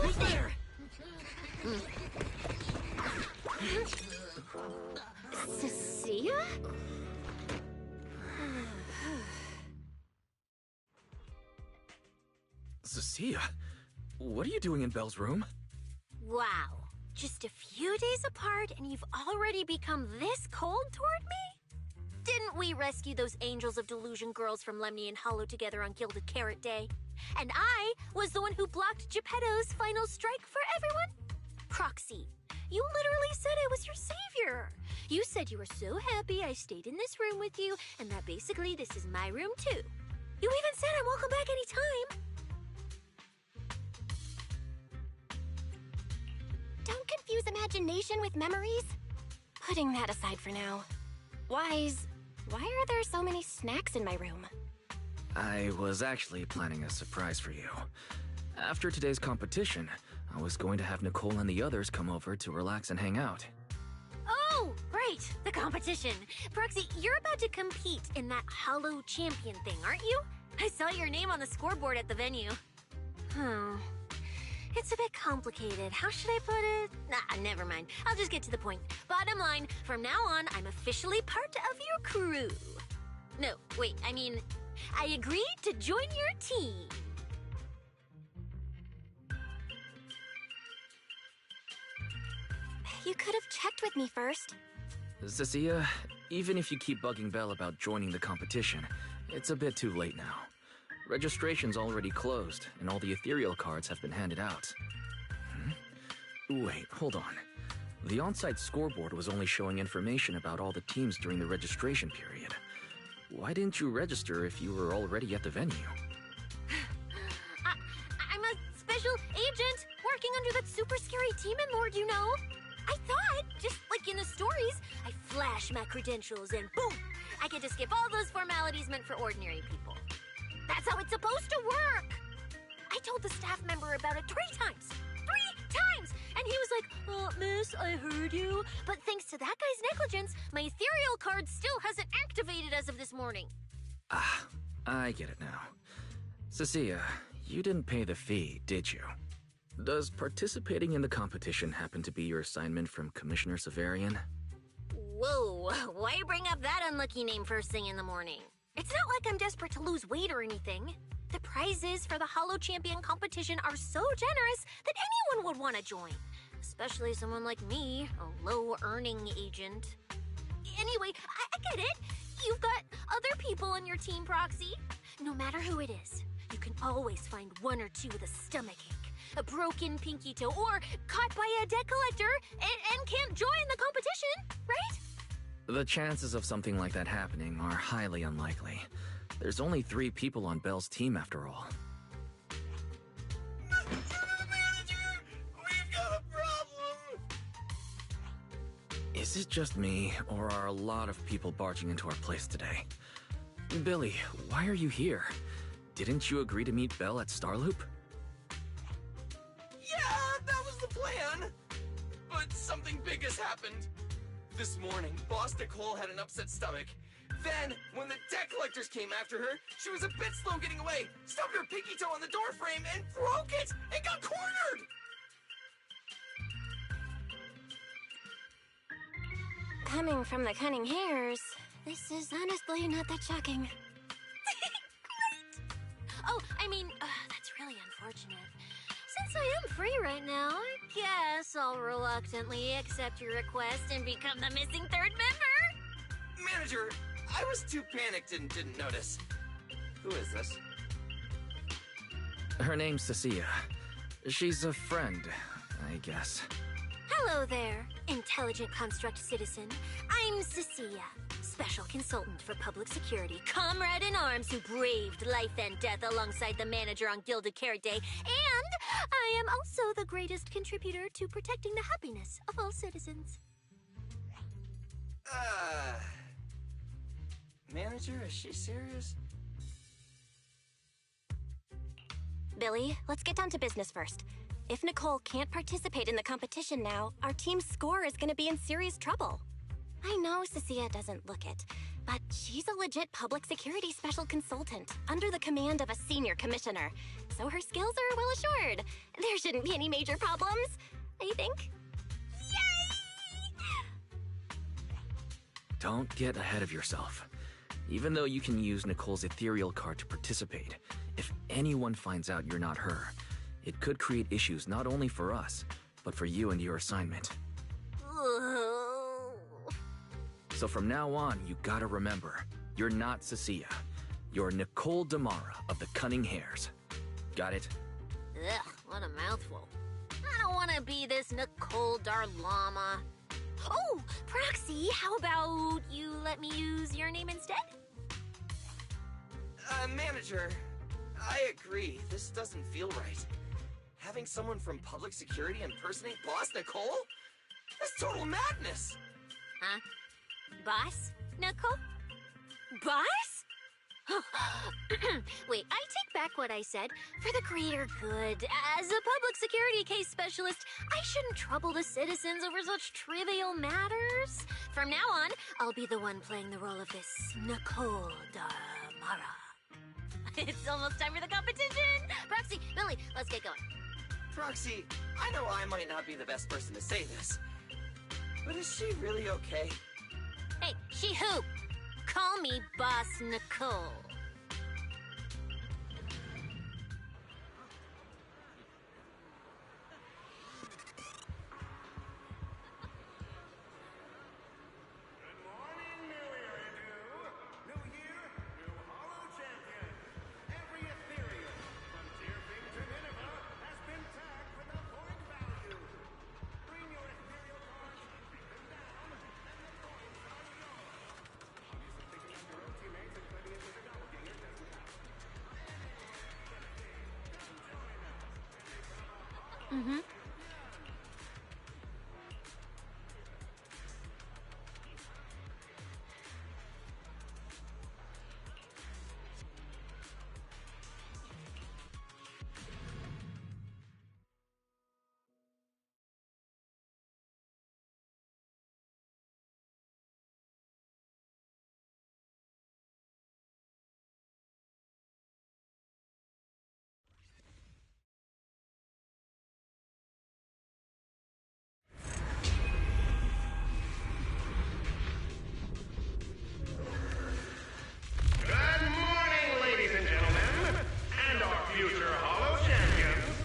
Who's there? Cecilia? Cecilia? What are you doing in Belle's room? Wow. Just a few days apart and you've already become this cold toward me? Didn't we rescue those Angels of Delusion girls from Lemny and Hollow together on Gilded Carrot Day? And I was the one who blocked Geppetto's final strike for everyone? Proxy, you literally said I was your savior. You said you were so happy I stayed in this room with you, and that basically this is my room too. You even said I'm welcome back anytime. Don't confuse imagination with memories. Putting that aside for now. Wise, why are there so many snacks in my room? I was actually planning a surprise for you. After today's competition, I was going to have Nicole and the others come over to relax and hang out. Oh, right, the competition. Proxy, you're about to compete in that Hollow Champion thing, aren't you? I saw your name on the scoreboard at the venue. It's a bit complicated. How should I put it? Nah, never mind. I'll just get to the point. Bottom line, from now on, I'm officially part of your crew. No, wait, I mean, I agreed to join your team. You could have checked with me first. Cecilia, even if you keep bugging Belle about joining the competition, it's a bit too late now. Registration's already closed, and all the ethereal cards have been handed out. Wait, hold on. The on-site scoreboard was only showing information about all the teams during the registration period. Why didn't you register if you were already at the venue? I'm a special agent working under that super scary demon lord, you know. I thought, just like in the stories, I flash my credentials and boom, I get to skip all those formalities meant for ordinary people. That's how it's supposed to work. I told the staff member about it 3 times. 3 times! And he was like, miss, I heard you. But thanks to that guy's negligence, my ethereal card still hasn't activated as of this morning. Ah, I get it now. Cecilia, you didn't pay the fee, did you? Does participating in the competition happen to be your assignment from Commissioner Severian? Whoa, why bring up that unlucky name first thing in the morning? It's not like I'm desperate to lose weight or anything. The prizes for the Hollow Champion competition are so generous that anyone would want to join. Especially someone like me, a low-earning agent. Anyway, I get it. You've got other people in your team, Proxy. No matter who it is, you can always find 1 or 2 with a stomachache, a broken pinky toe, or caught by a debt collector and can't join the competition, right? The chances of something like that happening are highly unlikely. There's only 3 people on Belle's team after all. Manager! We've got a problem! Is it just me, or are a lot of people barging into our place today? Billy, why are you here? Didn't you agree to meet Belle at Starloop? Yeah, that was the plan! But something big has happened. This morning, Boss Nicole had an upset stomach. Then, when the debt collectors came after her, she was a bit slow getting away, stubbed her pinky toe on the door frame, and broke it! And got cornered! Coming from the cunning hairs, this is honestly not that shocking. Great! Oh, I mean, that's really unfortunate. Since I am free right now, I guess I'll reluctantly accept your request and become the missing 3rd member. Manager, I was too panicked and didn't notice. Who is this? Her name's Cecilia. She's a friend, I guess. Hello there, intelligent construct citizen. I'm Cecilia, special consultant for public security, comrade in arms who braved life and death alongside the manager on Gilded Carrot Day, and I am also the greatest contributor to protecting the happiness of all citizens. Manager, is she serious? Billy, let's get down to business first. If Nicole can't participate in the competition now, our team's score is going to be in serious trouble. I know Cecilia doesn't look it, but she's a legit public security special consultant under the command of a senior commissioner, so her skills are well assured. There shouldn't be any major problems, I think. Don't get ahead of yourself. Even though you can use Nicole's ethereal card to participate, if anyone finds out you're not her, it could create issues not only for us, but for you and your assignment. So from now on, you gotta remember, you're not Cecilia. You're Nicole Damara of the Cunning Hairs. Got it? Ugh, what a mouthful. I don't want to be this Nicole Darlama. Oh, Proxy, how about you let me use your name instead? Manager, I agree. This doesn't feel right. Having someone from public security impersonate Boss Nicole? That's total madness! Huh? Boss, Nicole? Boss? Wait, I take back what I said. For the greater good, as a public security case specialist, I shouldn't trouble the citizens over such trivial matters. From now on, I'll be the one playing the role of this Nicole Damara. It's almost time for the competition! Proxy, Billy, let's get going. Proxy, I know I might not be the best person to say this, but is she really okay? Hey, she who? Call me Boss Nicole. Mm-hmm. Good morning, ladies and gentlemen, and our future Hollow champions.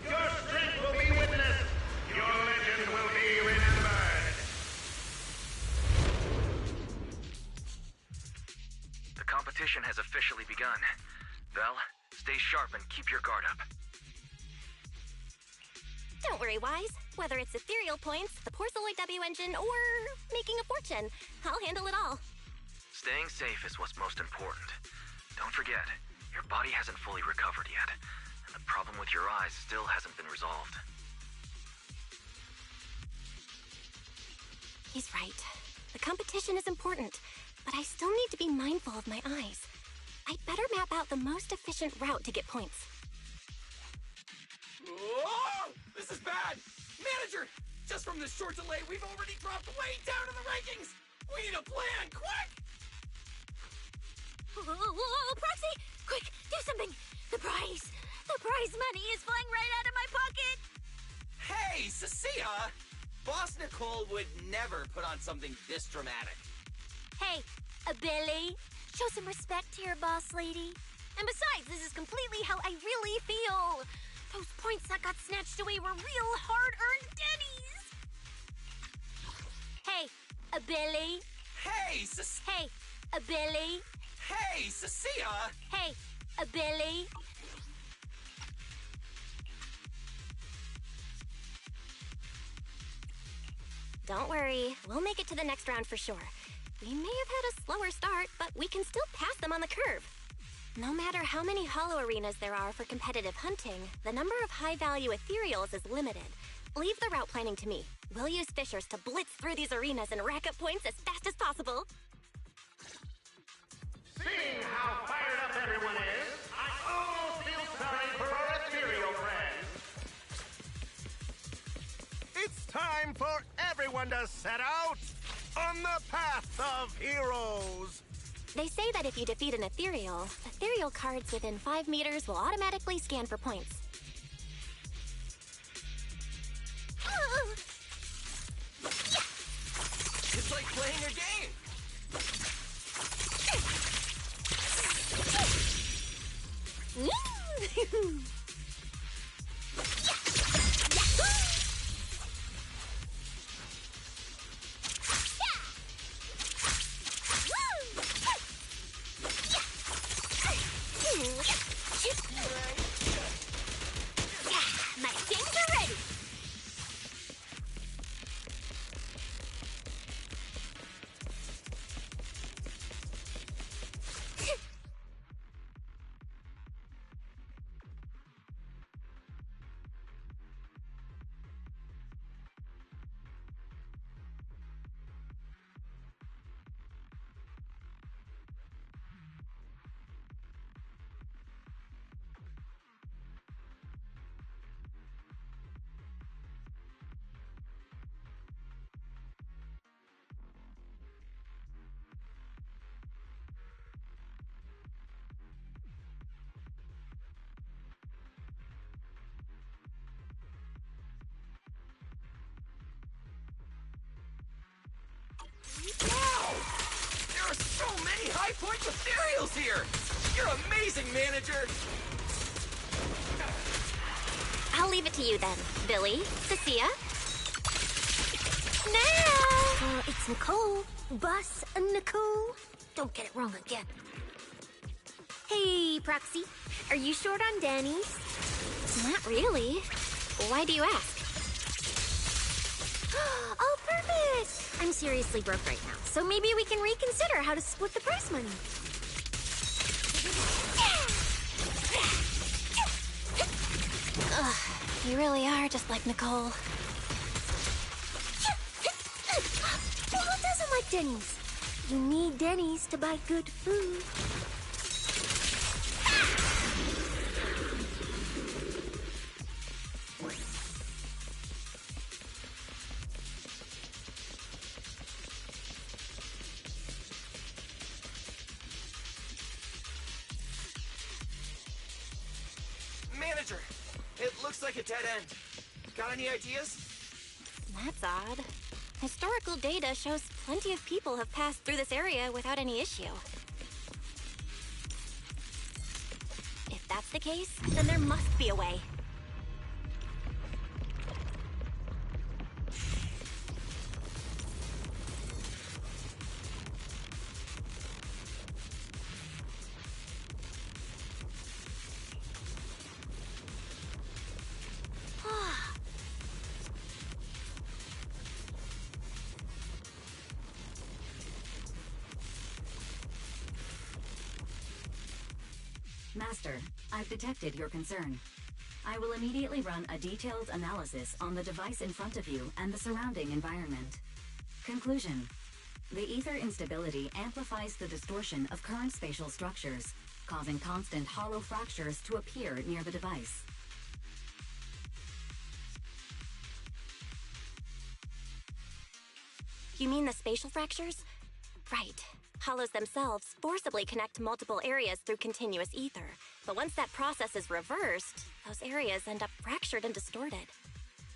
Your strength will be witnessed. Your legend will be remembered. The competition has officially begun. Val, stay sharp and keep your guard up. Don't worry, Wise. Whether it's ethereal points, the Porceloid W engine, or making a fortune, I'll handle it all. Staying safe is what's most important. Don't forget, your body hasn't fully recovered yet, and the problem with your eyes still hasn't been resolved. He's right. The competition is important, but I still need to be mindful of my eyes. I'd better map out the most efficient route to get points. Oh, this is bad! Manager! Just from this short delay, we've already dropped way down in the rankings! We need a plan, quick! Whoa, Proxy! Quick, do something! The prize money is flying right out of my pocket! Hey, Cecilia! Boss Nicole would never put on something this dramatic. Hey, Billy, show some respect to your boss lady. And besides, this is completely how I really feel. Those points that got snatched away were real hard-earned dennies. Hey, Billy. Hey, Hey, Billy. Hey, Cecilia! Hey, Billy. Don't worry, we'll make it to the next round for sure. We may have had a slower start, but we can still pass them on the curve. No matter how many hollow arenas there are for competitive hunting, the number of high-value ethereals is limited. Leave the route planning to me. We'll use fishers to blitz through these arenas and rack up points as fast as possible. Seeing how fired up everyone is, I almost feel sorry for our ethereal friends. It's time for everyone to set out on the path of heroes. They say that if you defeat an ethereal cards within 5 meters will automatically scan for points. It's like playing a game! My things are ready. Wow! There are so many high-point ethereals here! You're amazing, manager! I'll leave it to you then, Billy, Cecilia. Now! It's Nicole. Boss Nicole. Don't get it wrong again. Hey, Proxy. Are you short on Danny's? Not really. Why do you ask? Oh, perfect! I'm seriously broke right now, so maybe we can reconsider how to split the prize money. They really are just like Nicole. Well, who doesn't like Denny's? You need Denny's to buy good food. Manager, it looks like a dead end. Got any ideas? That's odd. Historical data shows plenty of people have passed through this area without any issue. If that's the case, then there must be a way. Master, I've detected your concern. I will immediately run a detailed analysis on the device in front of you and the surrounding environment. Conclusion. The ether instability amplifies the distortion of current spatial structures, causing constant hollow fractures to appear near the device. You mean the spatial fractures? Right. Hollows themselves forcibly connect multiple areas through continuous ether. But once that process is reversed, those areas end up fractured and distorted.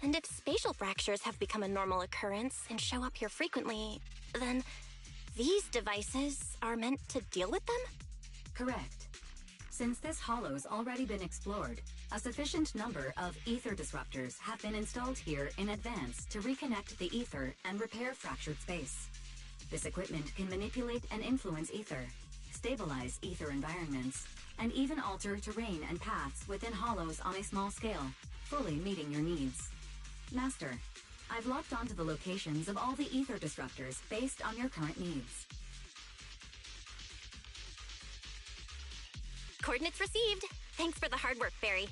And if spatial fractures have become a normal occurrence and show up here frequently, then these devices are meant to deal with them? Correct. Since this hollow's already been explored, a sufficient number of ether disruptors have been installed here in advance to reconnect the ether and repair fractured space. This equipment can manipulate and influence ether, stabilize ether environments, and even alter terrain and paths within hollows on a small scale, fully meeting your needs. Master, I've locked onto the locations of all the ether disruptors based on your current needs. Coordinates received. Thanks for the hard work, Barry.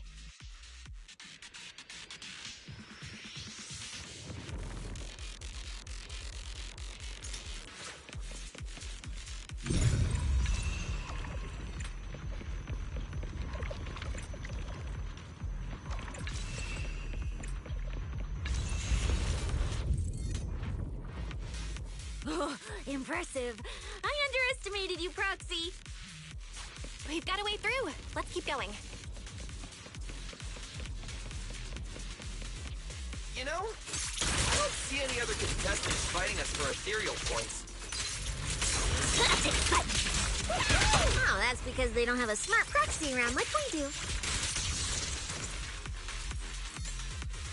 Oh, impressive. I underestimated you, Proxy. We've got a way through. Let's keep going. You know, I don't see any other contestants fighting us for ethereal points. Oh, that's because they don't have a smart proxy around like we do.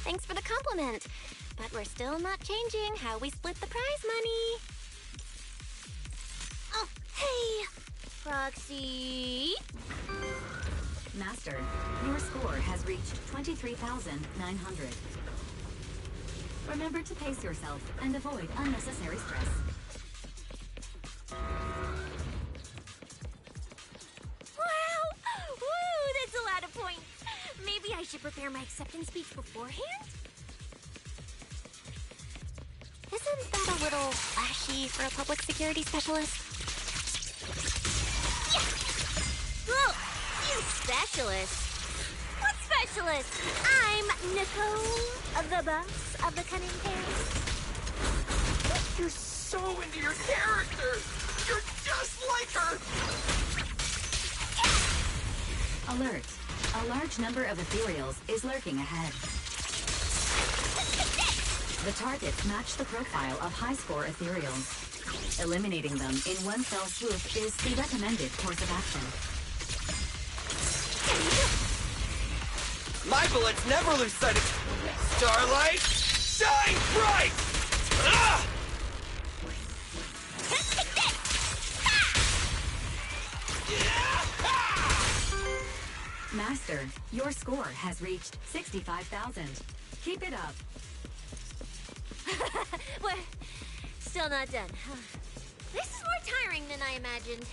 Thanks for the compliment. But we're still not changing how we split the prize money. Oh, hey, Proxy. Master, your score has reached 23,900. Remember to pace yourself and avoid unnecessary stress. Wow! Woo, that's a lot of points. Maybe I should prepare my acceptance speech beforehand? Isn't that a little flashy for a public security specialist? Oh, you specialist. What specialist? I'm Nicole, the boss of the Cunning Hares. You're so into your character! You're just like her! Alert. A large number of ethereals is lurking ahead. The targets match the profile of high-score ethereals. Eliminating them in one fell swoop is the recommended course of action. My bullets never lose sight of Starlight! Shine bright! Ah! Master, your score has reached 65,000. Keep it up. We're still not done. This is more tiring than I imagined.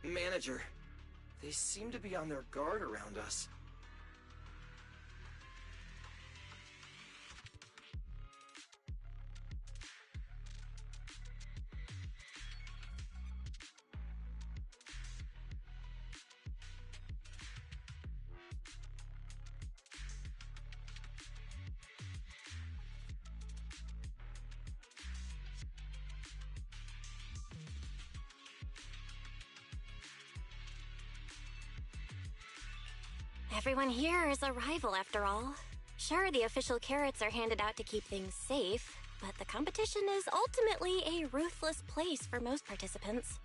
Manager, they seem to be on their guard around us. Everyone here is a rival, after all. Sure, the official carrots are handed out to keep things safe, but the competition is ultimately a ruthless place for most participants.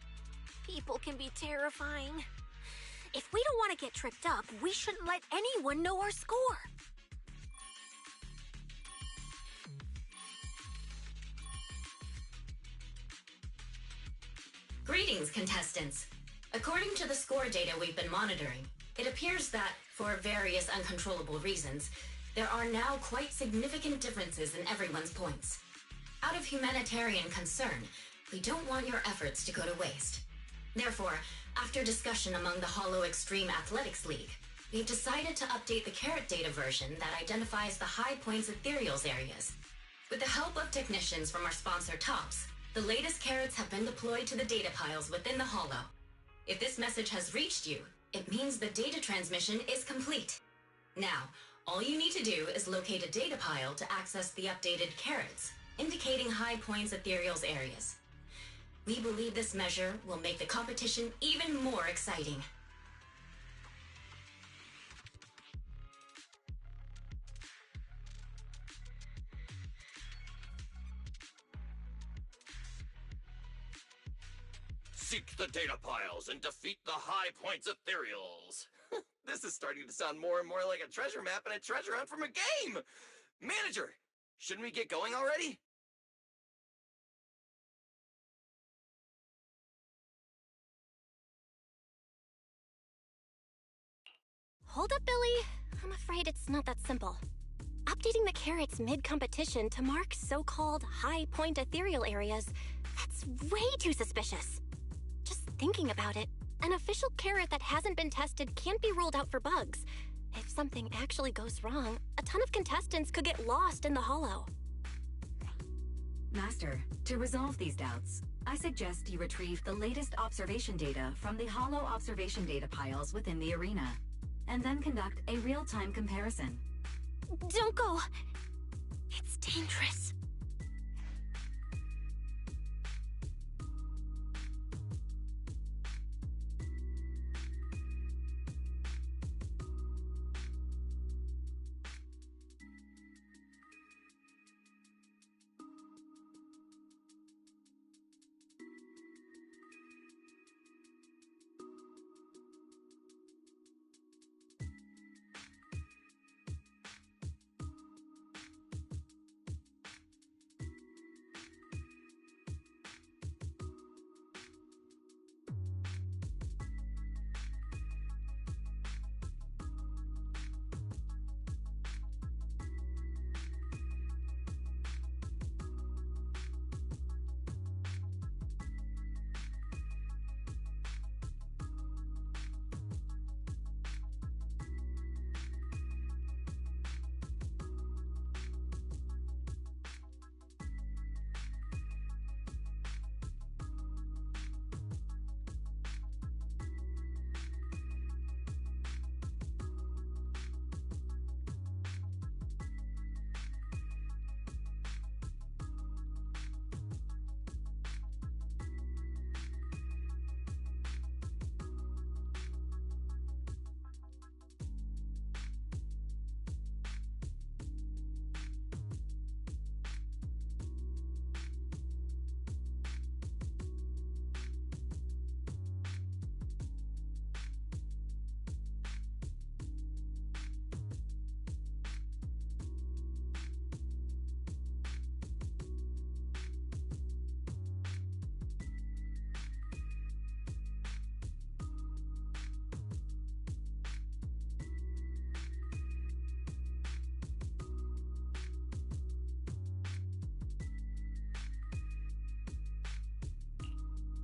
People can be terrifying. If we don't want to get tripped up, we shouldn't let anyone know our score. Greetings, contestants. According to the score data we've been monitoring, it appears that, for various uncontrollable reasons, there are now quite significant differences in everyone's points. Out of humanitarian concern, we don't want your efforts to go to waste. Therefore, after discussion among the Hollow Extreme Athletics League, we've decided to update the carrot data version that identifies the high points ethereals areas. With the help of technicians from our sponsor TOMBE, the latest carrots have been deployed to the data piles within the Hollow. If this message has reached you, it means the data transmission is complete. Now, all you need to do is locate a data pile to access the updated carrots, indicating high points ethereals areas. We believe this measure will make the competition even more exciting. Seek the data piles and defeat the high points ethereals. This is starting to sound more and more like a treasure map and a treasure hunt from a game! Manager, shouldn't we get going already? Hold up, Billy. I'm afraid it's not that simple. Updating the carrots mid-competition to mark so-called high-point ethereal areas, that's way too suspicious. Just thinking about it, an official carrot that hasn't been tested can't be ruled out for bugs. If something actually goes wrong, a ton of contestants could get lost in the Hollow. Master, to resolve these doubts, I suggest you retrieve the latest observation data from the Hollow observation data piles within the arena, and then conduct a real-time comparison. Don't go! It's dangerous.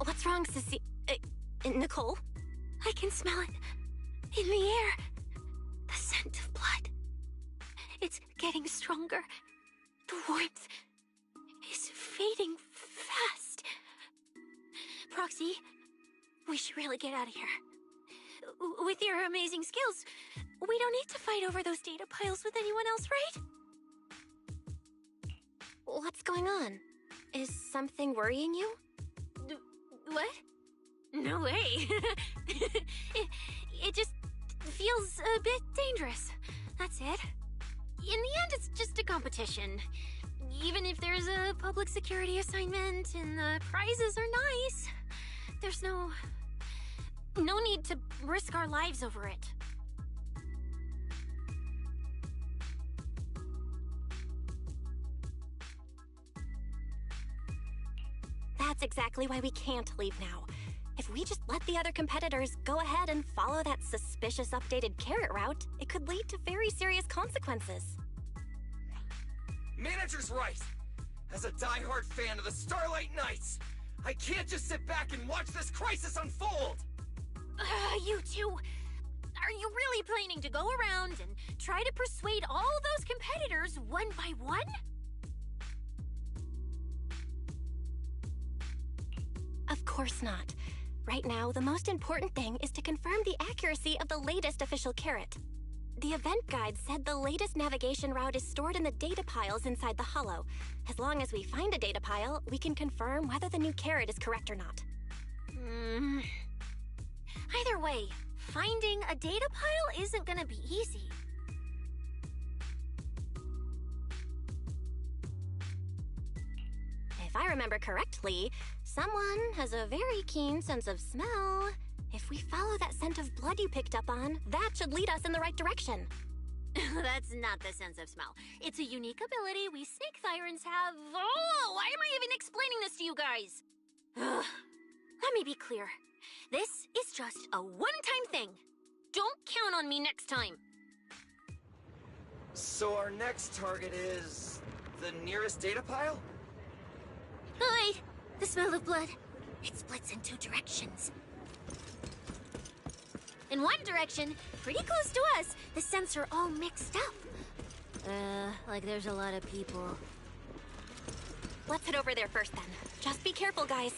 What's wrong, Sissy? Nicole, I can smell it in the air. The scent of blood. It's getting stronger. The warmth is fading fast. Proxy, we should really get out of here. With your amazing skills, we don't need to fight over those data piles with anyone else, right? What's going on? Is something worrying you? What? No way. it just feels a bit dangerous. That's it. In the end, it's just a competition. Even if there's a public security assignment and the prizes are nice, there's no need to risk our lives over it. That's exactly why we can't leave now. If we just let the other competitors go ahead and follow that suspicious updated carrot route, it could lead to very serious consequences. Manager's right. As a diehard fan of the Starlight Knights, I can't just sit back and watch this crisis unfold! You two, are you really planning to go around and try to persuade all those competitors one by one? Of course not. Right now, the most important thing is to confirm the accuracy of the latest official carrot. The event guide said the latest navigation route is stored in the data piles inside the hollow. As long as we find a data pile, we can confirm whether the new carrot is correct or not. Either way, finding a data pile isn't gonna be easy. If I remember correctly, someone has a very keen sense of smell. If we follow that scent of blood you picked up on, that should lead us in the right direction. That's not the sense of smell. It's a unique ability we snake sirens have. Oh, why am I even explaining this to you guys? Let me be clear. This is just a one-time thing. Don't count on me next time. So our next target is the nearest data pile? Wait, the smell of blood. It splits in two directions. In one direction, pretty close to us, the scents are all mixed up. Like there's a lot of people. Let's head over there first then. Just be careful, guys.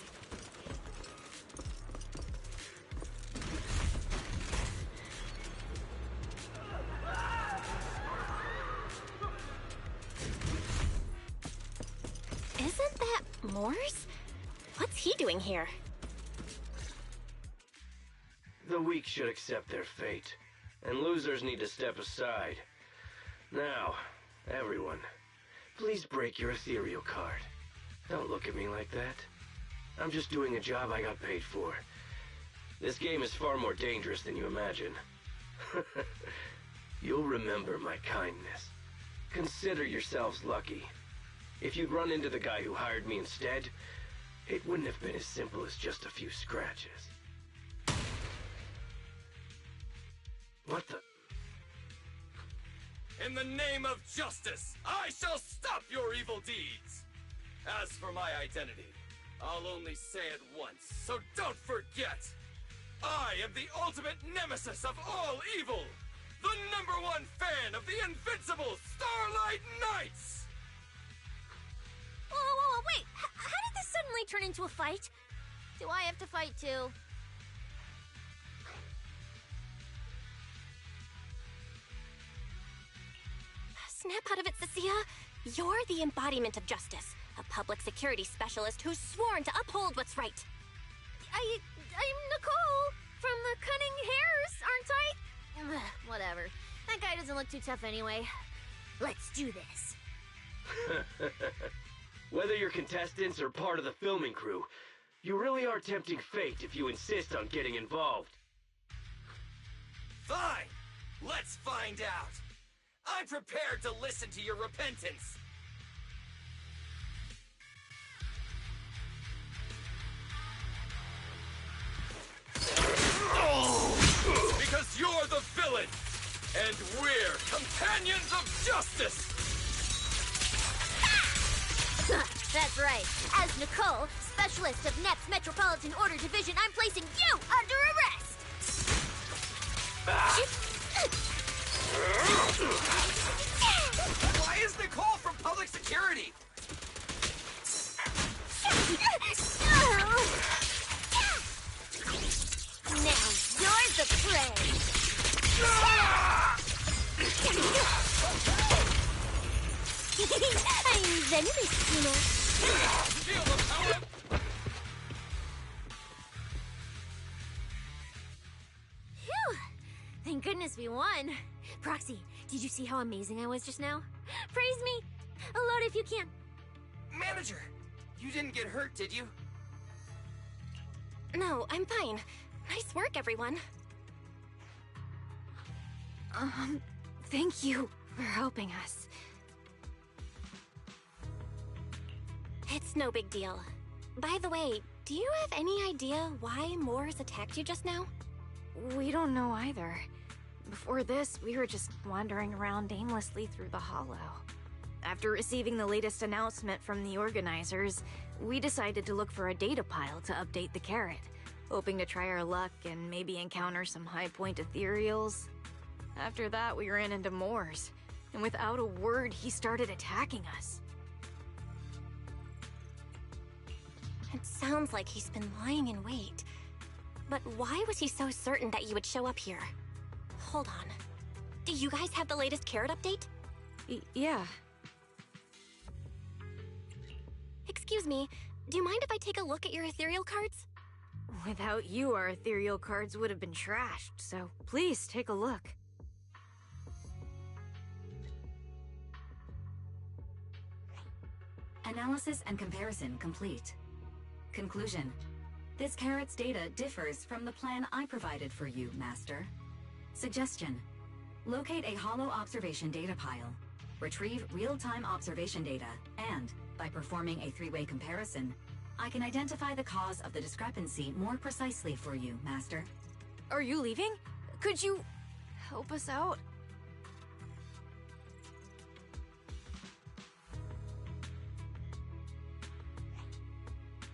Isn't that Morse? What's he doing here? The weak should accept their fate, and losers need to step aside. Now, everyone, please break your ethereal card. Don't look at me like that. I'm just doing a job I got paid for. This game is far more dangerous than you imagine. You'll remember my kindness. Consider yourselves lucky. If you'd run into the guy who hired me instead, it wouldn't have been as simple as just a few scratches. What the? In the name of justice, I shall stop your evil deeds! As for my identity, I'll only say it once, so don't forget! I am the ultimate nemesis of all evil! The #1 fan of the invincible Starlight Knights! Whoa, wait! How did this suddenly turn into a fight? Do I have to fight too? Snap out of it, Cecilia. You're the embodiment of justice, a public security specialist who's sworn to uphold what's right. I'm Nicole from the Cunning Hairs, aren't I? Whatever. That guy doesn't look too tough anyway. Let's do this. Whether you're contestants or part of the filming crew, you really are tempting fate if you insist on getting involved. Fine! Let's find out! I'm prepared to listen to your repentance! Because you're the villain! And we're companions of justice! That's right. As Nicole, specialist of NEP's Metropolitan Order Division, I'm placing you Why is Nicole from public security? Now you're the prey. I'm Zenless, you know. Feel the power. Phew! Thank goodness we won. Proxy, did you see how amazing I was just now? Praise me. Load if you can. Manager, you didn't get hurt, did you? No, I'm fine. Nice work, everyone. Thank you for helping us. It's no big deal. By the way, do you have any idea why Moors attacked you just now? We don't know either. Before this, we were just wandering around aimlessly through the hollow. After receiving the latest announcement from the organizers, we decided to look for a data pile to update the carrot, hoping to try our luck and maybe encounter some high-point ethereals. After that, we ran into Moors, and without a word, he started attacking us. It sounds like he's been lying in wait. But why was he so certain that you would show up here? Hold on. Do you guys have the latest carrot update? Yeah. Excuse me, do you mind if I take a look at your ethereal cards? Without you, our ethereal cards would have been trashed, so please take a look. Analysis and comparison complete. Conclusion. This carrot's data differs from the plan I provided for you, Master. Suggestion. Locate a hollow observation data pile. Retrieve real-time observation data, and, by performing a three-way comparison, I can identify the cause of the discrepancy more precisely for you, Master. Are you leaving? Could you help us out?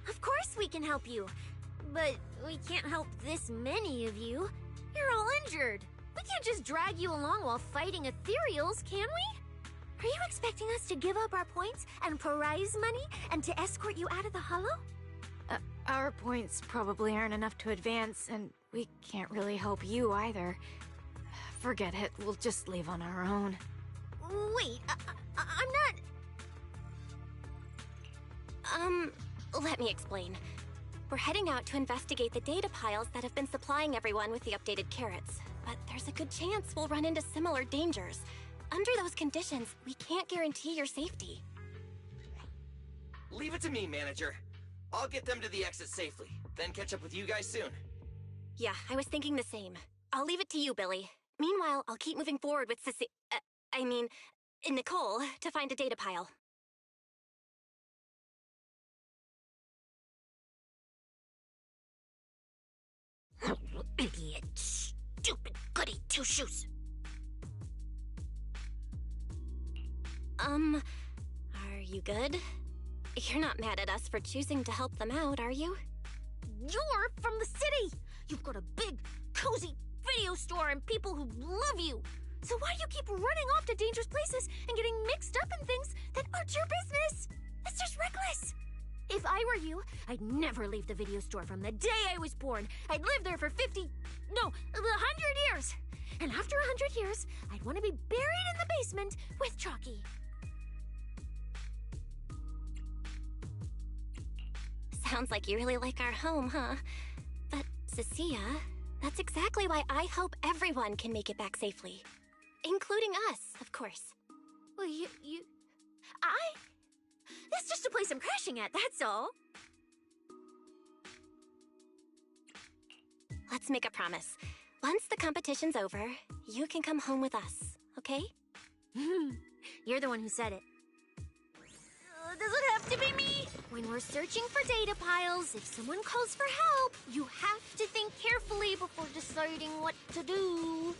Of course we can help you. But we can't help this many of you. You're all injured. We can't just drag you along while fighting ethereals, can we? Are you expecting us to give up our points and prize money and to escort you out of the hollow? Our points probably aren't enough to advance, and we can't really help you either. Forget it, we'll just leave on our own. Wait, I'm not... Let me explain. We're heading out to investigate the data piles that have been supplying everyone with the updated carrots. But there's a good chance we'll run into similar dangers. Under those conditions, we can't guarantee your safety. Leave it to me, Manager. I'll get them to the exit safely, then catch up with you guys soon. Yeah, I was thinking the same. I'll leave it to you, Billy. Meanwhile, I'll keep moving forward with Nicole, to find a data pile. Idiot. Stupid goody two-shoes. Are you good? You're not mad at us for choosing to help them out, are you? You're from the city! You've got a big, cozy video store and people who love you! So why do you keep running off to dangerous places and getting mixed up in things that aren't your business? That's just reckless! If I were you, I'd never leave the video store from the day I was born. I'd live there for 100 years! And after 100 years, I'd want to be buried in the basement with Chalky. Sounds like you really like our home, huh? But, Cecilia, that's exactly why I hope everyone can make it back safely. Including us, of course. Well, that's just a place I'm crashing at, that's all. Let's make a promise. Once the competition's over, you can come home with us, okay? You're the one who said it. Does it have to be me? When we're searching for data piles, if someone calls for help, you have to think carefully before deciding what to do.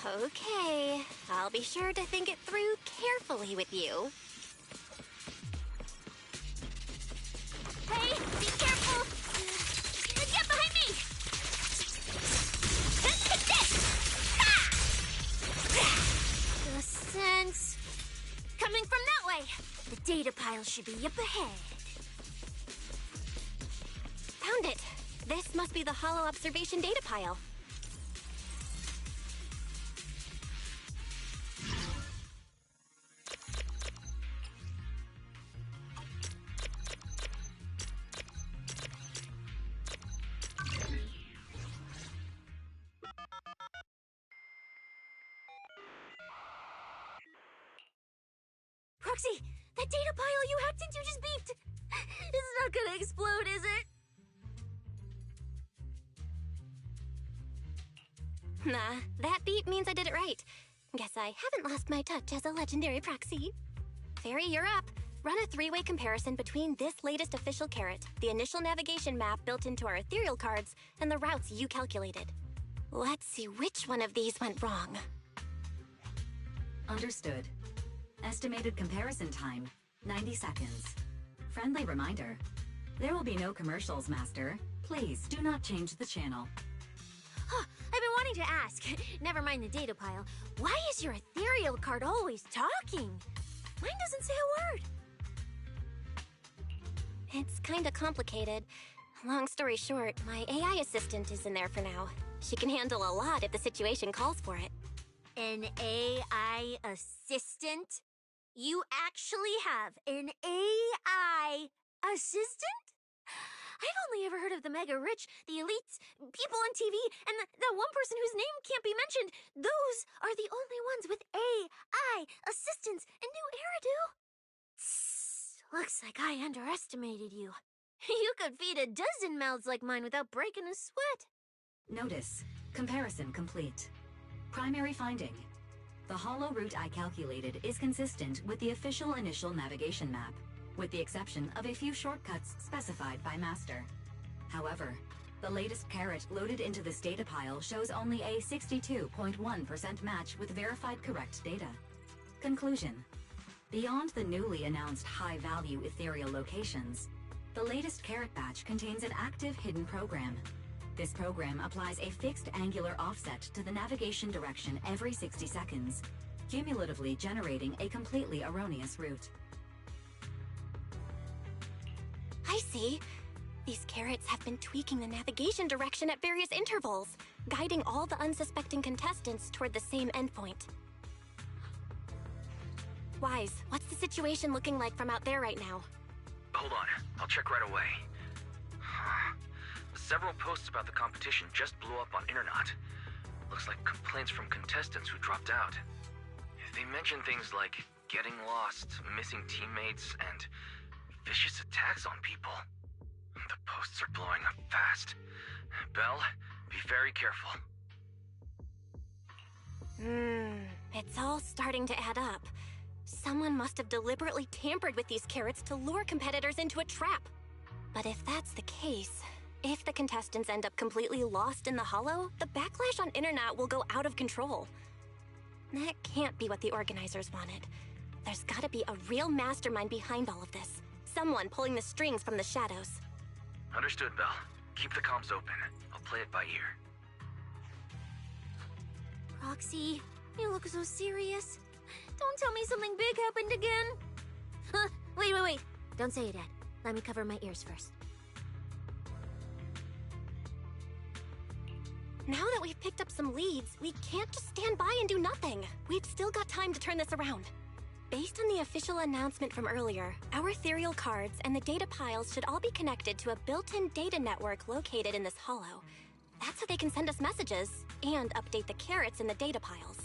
Okay, I'll be sure to think it through carefully with you. Hey, be careful! Get behind me! pile should be up ahead. Found it! This must be the Holo observation data pile. Proxy, that data pile you hacked into just beeped. It's not gonna explode, is it? Nah, that beep means I did it right. Guess I haven't lost my touch as a legendary proxy. Fairy, you're up. Run a three-way comparison between this latest official carrot, the initial navigation map built into our ethereal cards, and the routes you calculated. Let's see which one of these went wrong. Understood. Estimated comparison time, 90 seconds. Friendly reminder, there will be no commercials, Master. Please do not change the channel. Huh, I've been wanting to ask, never mind the data pile, why is your ethereal card always talking? Mine doesn't say a word. It's kinda complicated. Long story short, my AI assistant is in there for now. She can handle a lot if the situation calls for it. An AI assistant? You actually have an AI assistant? I've only ever heard of the mega rich, the elites, people on TV, and the one person whose name can't be mentioned. Those are the only ones with AI assistants in New Eridu. Looks like I underestimated you. You could feed a dozen mouths like mine without breaking a sweat. Notice, comparison complete. Primary finding. The Holo route I calculated is consistent with the official initial navigation map, with the exception of a few shortcuts specified by Master. However, the latest carrot loaded into this data pile shows only a 62.1% match with verified correct data. Conclusion. Beyond the newly announced high-value ethereal locations, the latest carrot batch contains an active hidden program. This program applies a fixed angular offset to the navigation direction every 60 seconds, cumulatively generating a completely erroneous route. I see. These carrots have been tweaking the navigation direction at various intervals, guiding all the unsuspecting contestants toward the same endpoint. Wise, what's the situation looking like from out there right now? Hold on, I'll check right away. Several posts about the competition just blew up on internet. Looks like complaints from contestants who dropped out. They mention things like getting lost, missing teammates, and vicious attacks on people. The posts are blowing up fast. Belle, be very careful. It's all starting to add up. Someone must have deliberately tampered with these carrots to lure competitors into a trap. But if that's the case, if the contestants end up completely lost in the Holo, the backlash on internet will go out of control. That can't be what the organizers wanted. There's gotta be a real mastermind behind all of this. Someone pulling the strings from the shadows. Understood, Belle. Keep the comms open. I'll play it by ear. Roxy, you look so serious. Don't tell me something big happened again. Huh, wait. Don't say it yet. Let me cover my ears first. Now that we've picked up some leads, we can't just stand by and do nothing. We've still got time to turn this around. Based on the official announcement from earlier, our ethereal cards and the data piles should all be connected to a built-in data network located in this Holo. That's how they can send us messages and update the carrots in the data piles.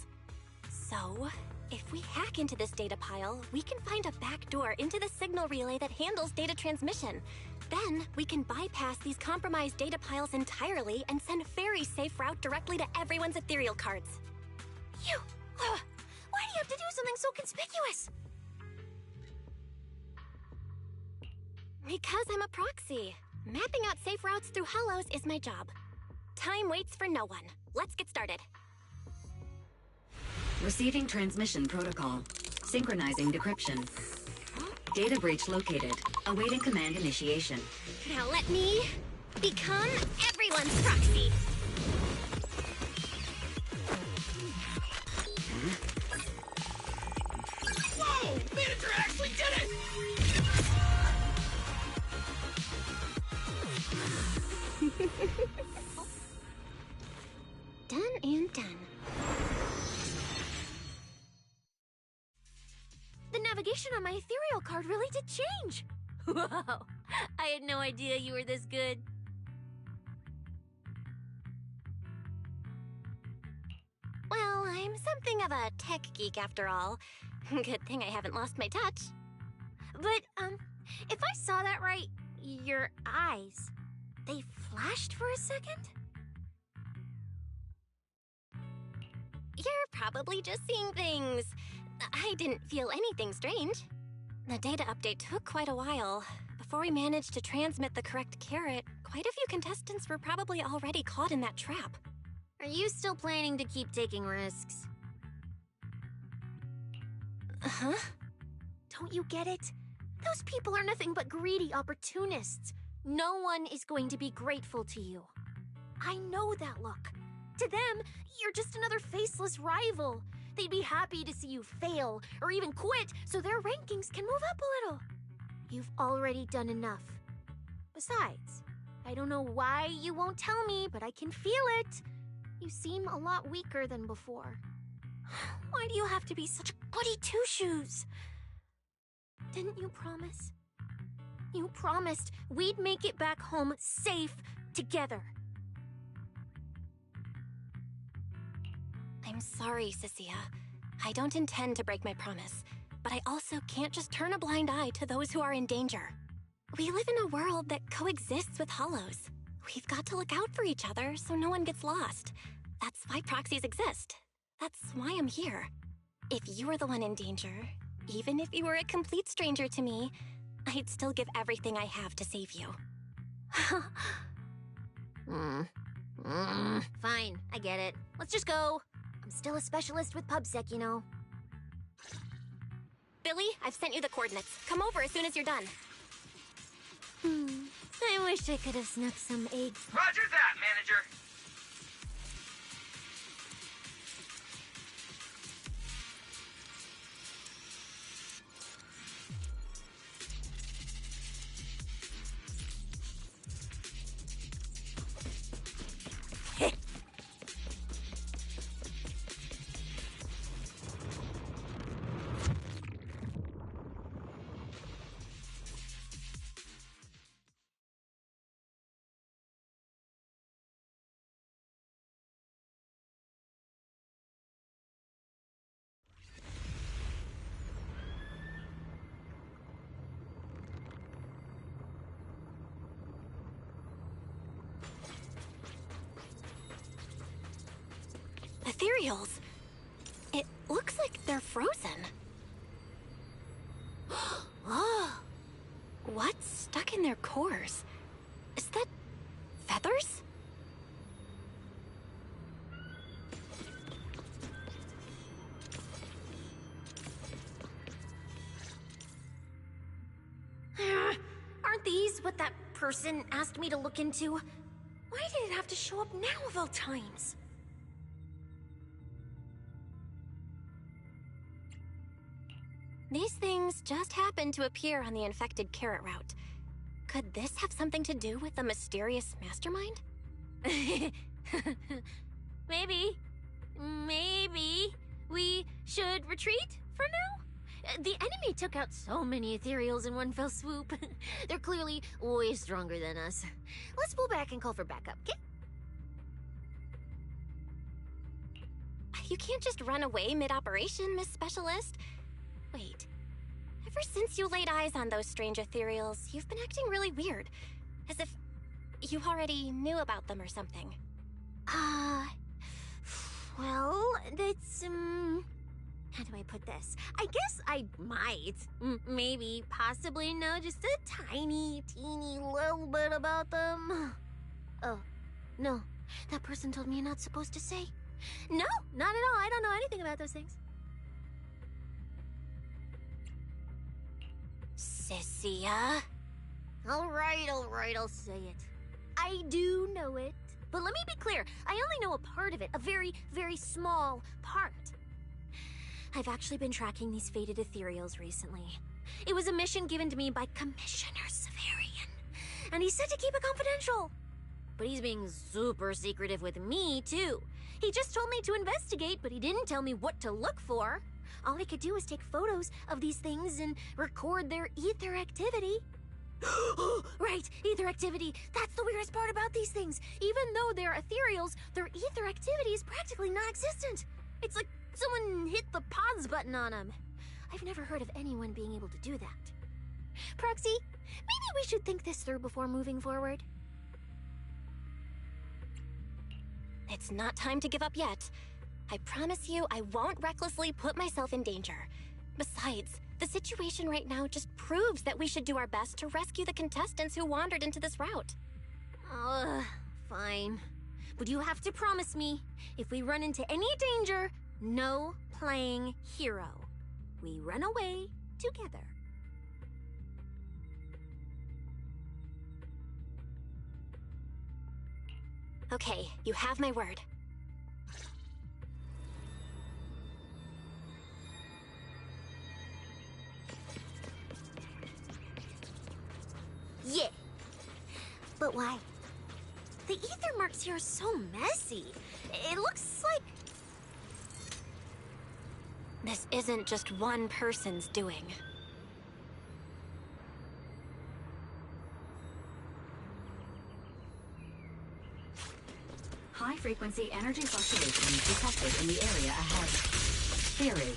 So, if we hack into this data pile, we can find a back door into the signal relay that handles data transmission. Then, we can bypass these compromised data piles entirely and send Fairy's safe route directly to everyone's ethereal cards. You! Why do you have to do something so conspicuous? Because I'm a proxy. Mapping out safe routes through Holos is my job. Time waits for no one. Let's get started. Receiving transmission protocol. Synchronizing decryption. Data breach located. Awaiting command initiation. Now let me become everyone's proxy. Whoa! Manager actually did it! Done and done. The navigation on my ethereal card really did change. Whoa! I had no idea you were this good. Well, I'm something of a tech geek after all. Good thing I haven't lost my touch. But, if I saw that right, your eyes, they flashed for a second? You're probably just seeing things. I didn't feel anything strange. The data update took quite a while. Before we managed to transmit the correct carrot, quite a few contestants were probably already caught in that trap. Are you still planning to keep taking risks? Huh? Don't you get it? Those people are nothing but greedy opportunists. No one is going to be grateful to you. I know that look. To them, you're just another faceless rival. They'd be happy to see you fail or even quit so their rankings can move up a little. You've already done enough. Besides, I don't know why you won't tell me, but I can feel it. You seem a lot weaker than before. Why do you have to be such goody two-shoes? Didn't you promise? You promised we'd make it back home safe together. I'm sorry, Cecilia. I don't intend to break my promise, but I also can't just turn a blind eye to those who are in danger. We live in a world that coexists with hollows. We've got to look out for each other so no one gets lost. That's why proxies exist. That's why I'm here. If you were the one in danger, even if you were a complete stranger to me, I'd still give everything I have to save you. Fine, I get it. Let's just go. I'm still a specialist with PubSec, you know. Billy, I've sent you the coordinates. Come over as soon as you're done. I wish I could have snuck some eggs. Roger that, manager. Ethereals. It looks like they're frozen. Oh, what's stuck in their cores? Is that feathers? Aren't these what that person asked me to look into? Why did it have to show up now of all times? These things just happened to appear on the infected carrot route. Could this have something to do with the mysterious mastermind? Maybe. Maybe we should retreat for now? The enemy took out so many ethereals in one fell swoop. They're clearly way stronger than us. Let's pull back and call for backup, okay? You can't just run away mid-operation, Miss Specialist. Wait. Ever since you laid eyes on those strange ethereals, you've been acting really weird. As if you already knew about them or something. Well, that's, how do I put this? I guess I might, maybe, possibly know just a tiny, teeny little bit about them. Oh, no. That person told me you're not supposed to say. No, not at all. I don't know anything about those things. Cecilia? All right, I'll say it. I do know it. But let me be clear, I only know a part of it, a very, very small part. I've actually been tracking these faded ethereals recently. It was a mission given to me by Commissioner Severian, and he said to keep it confidential. But he's being super secretive with me, too. He just told me to investigate, but he didn't tell me what to look for. All I could do was take photos of these things and record their ether activity. Right, ether activity. That's the weirdest part about these things. Even though they're ethereals, their ether activity is practically non-existent. It's like someone hit the pause button on them. I've never heard of anyone being able to do that. Proxy, maybe we should think this through before moving forward. It's not time to give up yet. I promise you I won't recklessly put myself in danger. Besides, the situation right now just proves that we should do our best to rescue the contestants who wandered into this route. Fine. But you have to promise me, if we run into any danger, no playing hero. We run away together. Okay, you have my word. Yeah. But why? The ether marks here are so messy. It looks like... This isn't just one person's doing. High-frequency energy fluctuations detected in the area ahead. Theory: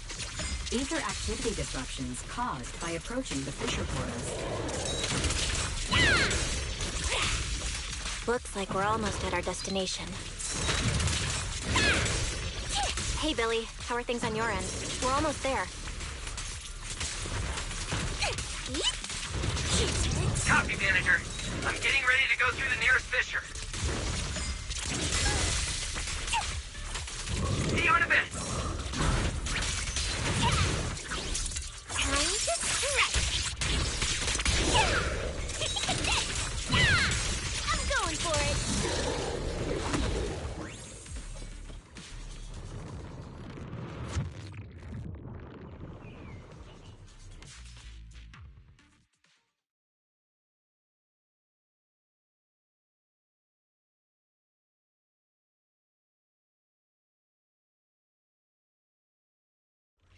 ether activity disruptions caused by approaching the fissure portals. Looks like we're almost at our destination. Hey, Billy. How are things on your end? We're almost there. Copy, manager. I'm getting ready to go through the nearest fissure. See you in a bit. Time to strike. I'm going for it.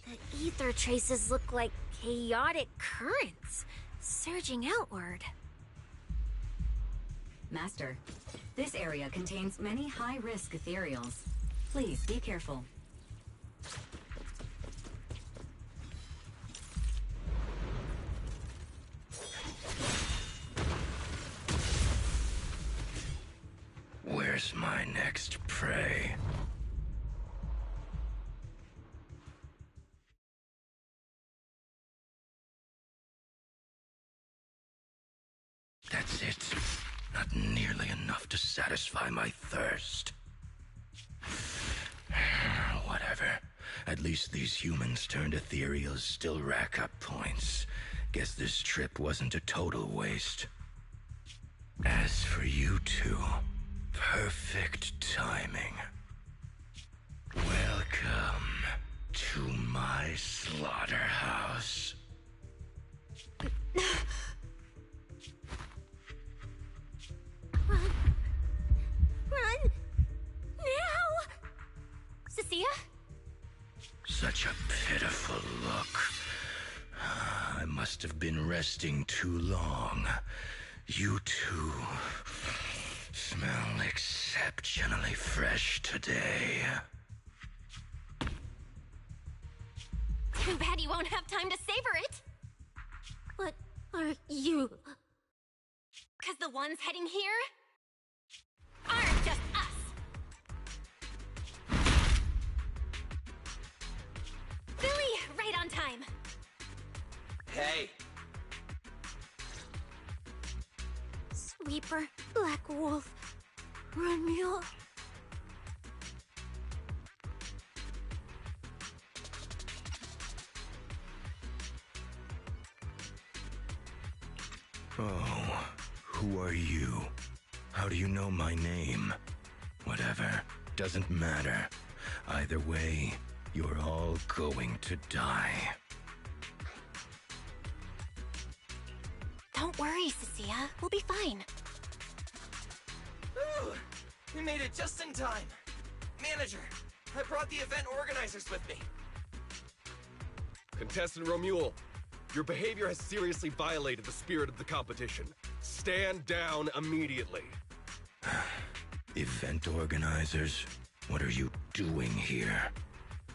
The ether traces look like chaotic currents, surging outward. Master, this area contains many high-risk ethereals. Please be careful. Where's my next prey? That's it. Not nearly enough to satisfy my thirst. Whatever. At least these humans turned ethereals still rack up points. Guess this trip wasn't a total waste. As for you two, perfect timing. Welcome to my slaughterhouse. Run! Now! Cecilia? Such a pitiful look. I must have been resting too long. You two smell exceptionally fresh today. Too bad you won't have time to savor it. What are you? 'Cause the ones heading here aren't just us. Billy, right on time. Hey. Sweeper, Black Wolf, Romeo. Oh, who are you? How do you know my name? Whatever, doesn't matter. Either way, you're all going to die. Don't worry, Cecilia. We'll be fine. We made it just in time. Manager, I brought the event organizers with me. Contestant Romuald, your behavior has seriously violated the spirit of the competition. Stand down immediately. Event organizers, what are you doing here?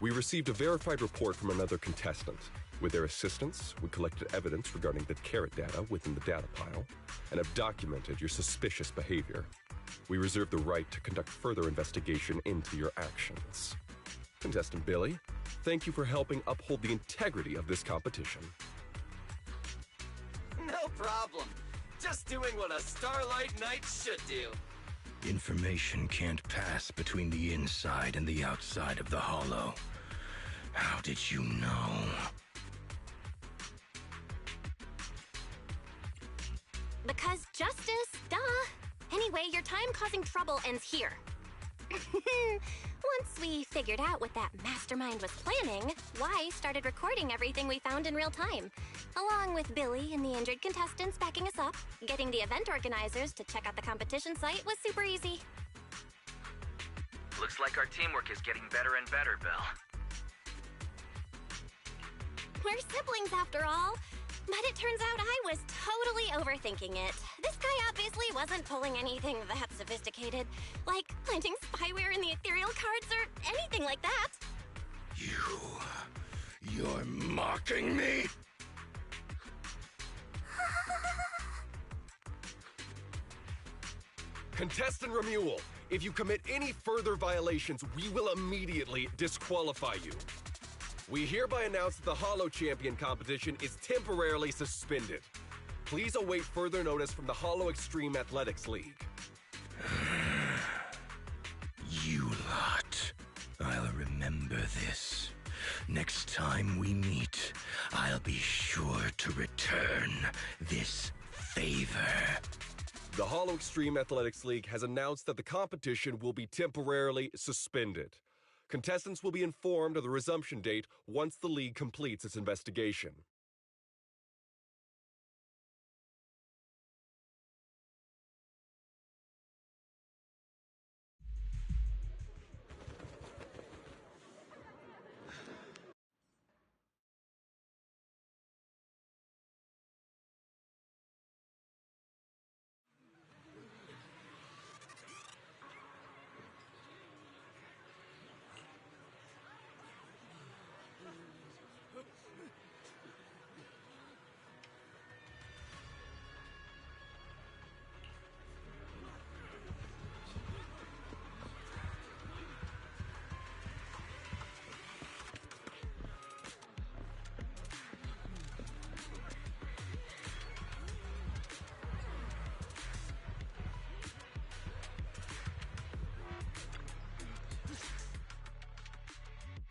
We received a verified report from another contestant. With their assistance, we collected evidence regarding the carrot data within the data pile and have documented your suspicious behavior. We reserve the right to conduct further investigation into your actions. Contestant Billy, thank you for helping uphold the integrity of this competition. No problem. Just doing what a Starlight Knight should do. Information can't pass between the inside and the outside of the Hollow. How did you know? Because justice, duh. Anyway, your time causing trouble ends here. Once we figured out what that mastermind was planning, Y started recording everything we found in real time. Along with Billy and the injured contestants backing us up, getting the event organizers to check out the competition site was super easy. Looks like our teamwork is getting better and better, Belle. We're siblings after all. But it turns out I was totally overthinking it. This guy obviously wasn't pulling anything that sophisticated, like planting spyware in the ethereal cards or anything like that. You're mocking me? Contestant Romuald, if you commit any further violations, we will immediately disqualify you. We hereby announce that the Hollow Champion competition is temporarily suspended. Please await further notice from the Hollow Extreme Athletics League. You lot. I'll remember this. Next time we meet, I'll be sure to return this favor. The Hollow Extreme Athletics League has announced that the competition will be temporarily suspended. Contestants will be informed of the resumption date once the league completes its investigation.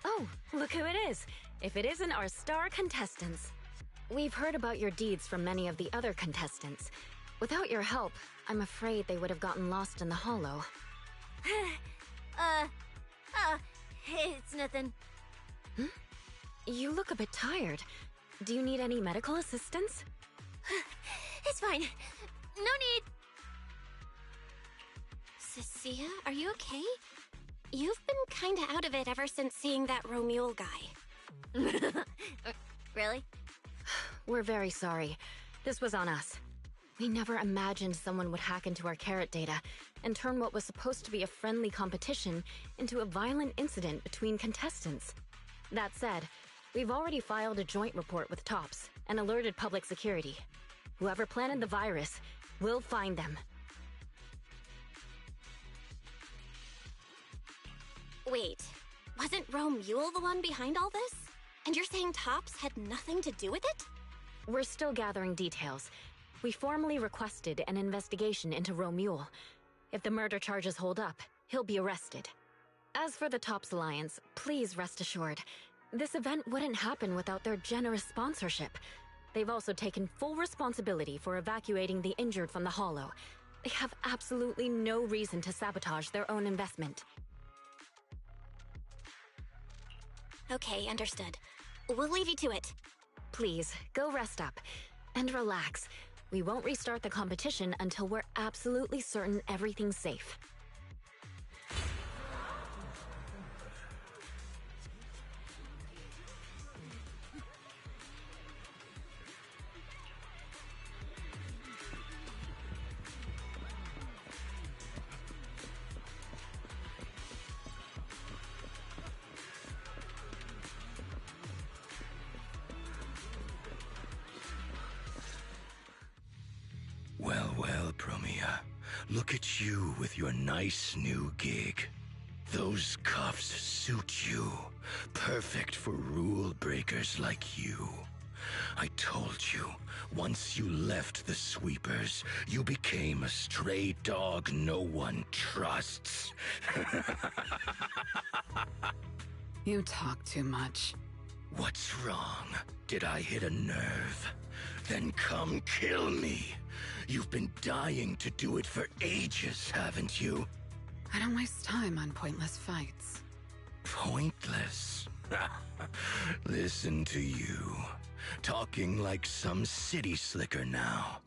Oh, look who it is. If it isn't our star contestants. We've heard about your deeds from many of the other contestants. Without your help, I'm afraid they would have gotten lost in the Hollow. It's nothing. You look a bit tired. Do you need any medical assistance? It's fine. No need. Cecilia, are you okay? You've been kinda out of it ever since seeing that Romuald guy. Really? We're very sorry. This was on us. We never imagined someone would hack into our carrot data and turn what was supposed to be a friendly competition into a violent incident between contestants. That said, we've already filed a joint report with TOPS and alerted public security. Whoever planted the virus, we'll find them. Wait, wasn't Romuald the one behind all this? And you're saying TOPS had nothing to do with it? We're still gathering details. We formally requested an investigation into Romuald. If the murder charges hold up, he'll be arrested. As for the TOPS Alliance, please rest assured, this event wouldn't happen without their generous sponsorship. They've also taken full responsibility for evacuating the injured from the Hollow. They have absolutely no reason to sabotage their own investment. Okay, understood. We'll leave you to it. Please, go rest up. And relax. We won't restart the competition until we're absolutely certain everything's safe. Look at you with your nice new gig. Those cuffs suit you. Perfect for rule breakers like you. I told you, once you left the sweepers, you became a stray dog no one trusts. You talk too much. What's wrong? Did I hit a nerve? Then come kill me. You've been dying to do it for ages, haven't you? I don't waste time on pointless fights. Pointless? Listen to you. Talking like some city slicker now.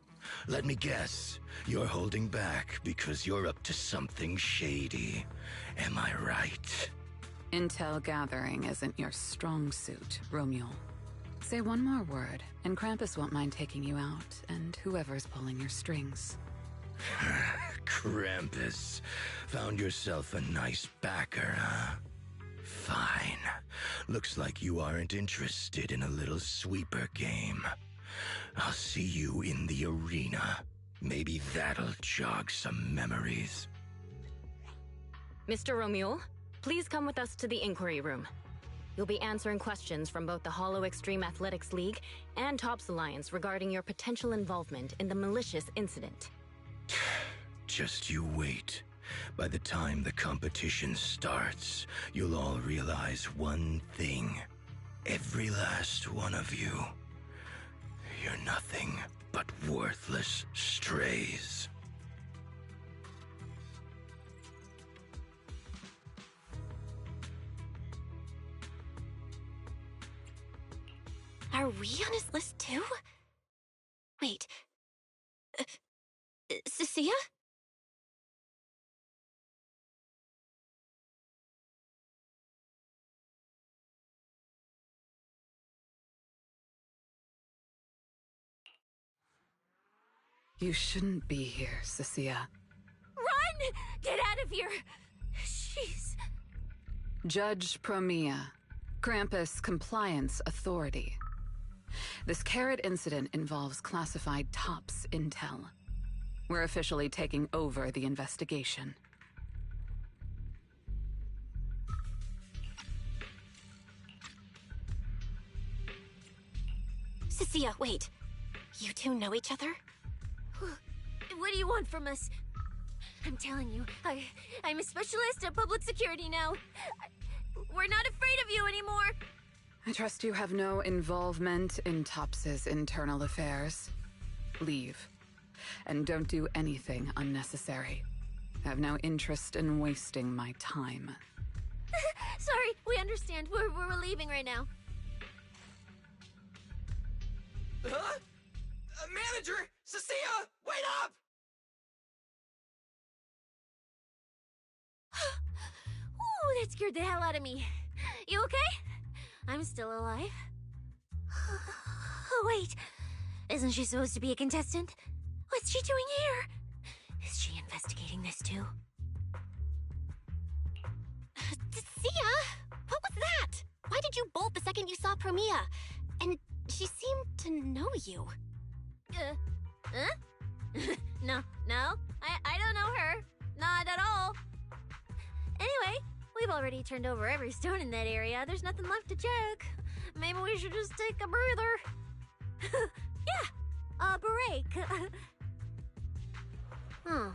Let me guess, you're holding back because you're up to something shady. Am I right? Intel gathering isn't your strong suit, Romuald. Say one more word, and Krampus won't mind taking you out, and whoever's pulling your strings. Krampus. Found yourself a nice backer, huh? Fine. Looks like you aren't interested in a little sweeper game. I'll see you in the arena. Maybe that'll jog some memories. Mr. Romuald, please come with us to the inquiry room. You'll be answering questions from both the Hollow Extreme Athletics League and TOPS Alliance regarding your potential involvement in the malicious incident. Just you wait. By the time the competition starts, you'll all realize one thing. Every last one of you. You're nothing but worthless strays. Are we on his list too? Wait. Cecilia? You shouldn't be here, Cecilia. Run! Get out of here! She's... Judge Promia, Krampus Compliance Authority. This carrot incident involves classified TOPS intel. We're officially taking over the investigation. Cecilia, wait. You two know each other? What do you want from us? I'm telling you, I'm a specialist at public security now. We're not afraid of you anymore. I trust you have no involvement in TOPS's internal affairs. Leave. And don't do anything unnecessary. I have no interest in wasting my time. Sorry, we understand. We're leaving right now. Huh? Manager! Cecilia! Wait up! Ooh, that scared the hell out of me. You okay? I'm still alive. Oh, wait. Isn't she supposed to be a contestant? What's she doing here? Is she investigating this too? Sia! What was that? Why did you bolt the second you saw Promia? And she seemed to know you. Huh? No, I don't know her. Not at all. Anyway, we've already turned over every stone in that area. There's nothing left to check. Maybe we should just take a breather. Yeah, a break. Hmm.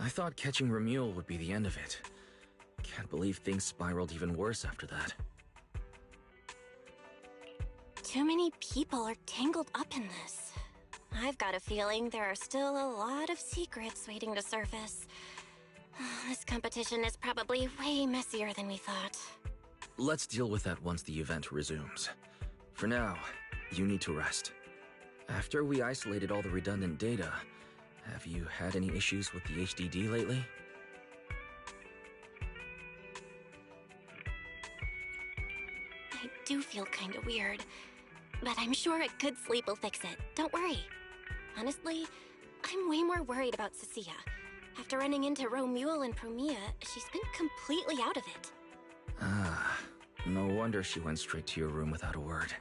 I thought catching Remuel would be the end of it. Can't believe things spiraled even worse after that. Too many people are tangled up in this. I've got a feeling there are still a lot of secrets waiting to surface. This competition is probably way messier than we thought. Let's deal with that once the event resumes. For now, you need to rest. After we isolated all the redundant data, have you had any issues with the HDD lately? I do feel kinda weird, but I'm sure a good sleep will fix it. Don't worry. Honestly, I'm way more worried about Cecilia. After running into Romuel and Promia, she's been completely out of it. Ah, no wonder she went straight to your room without a word.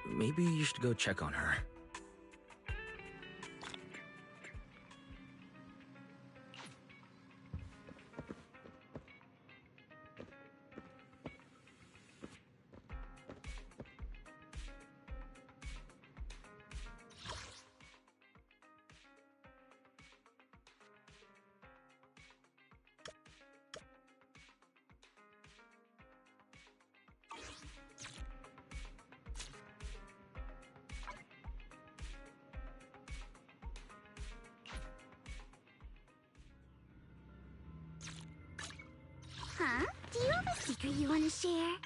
Maybe you should go check on her. Huh? Do you have a secret you want to share?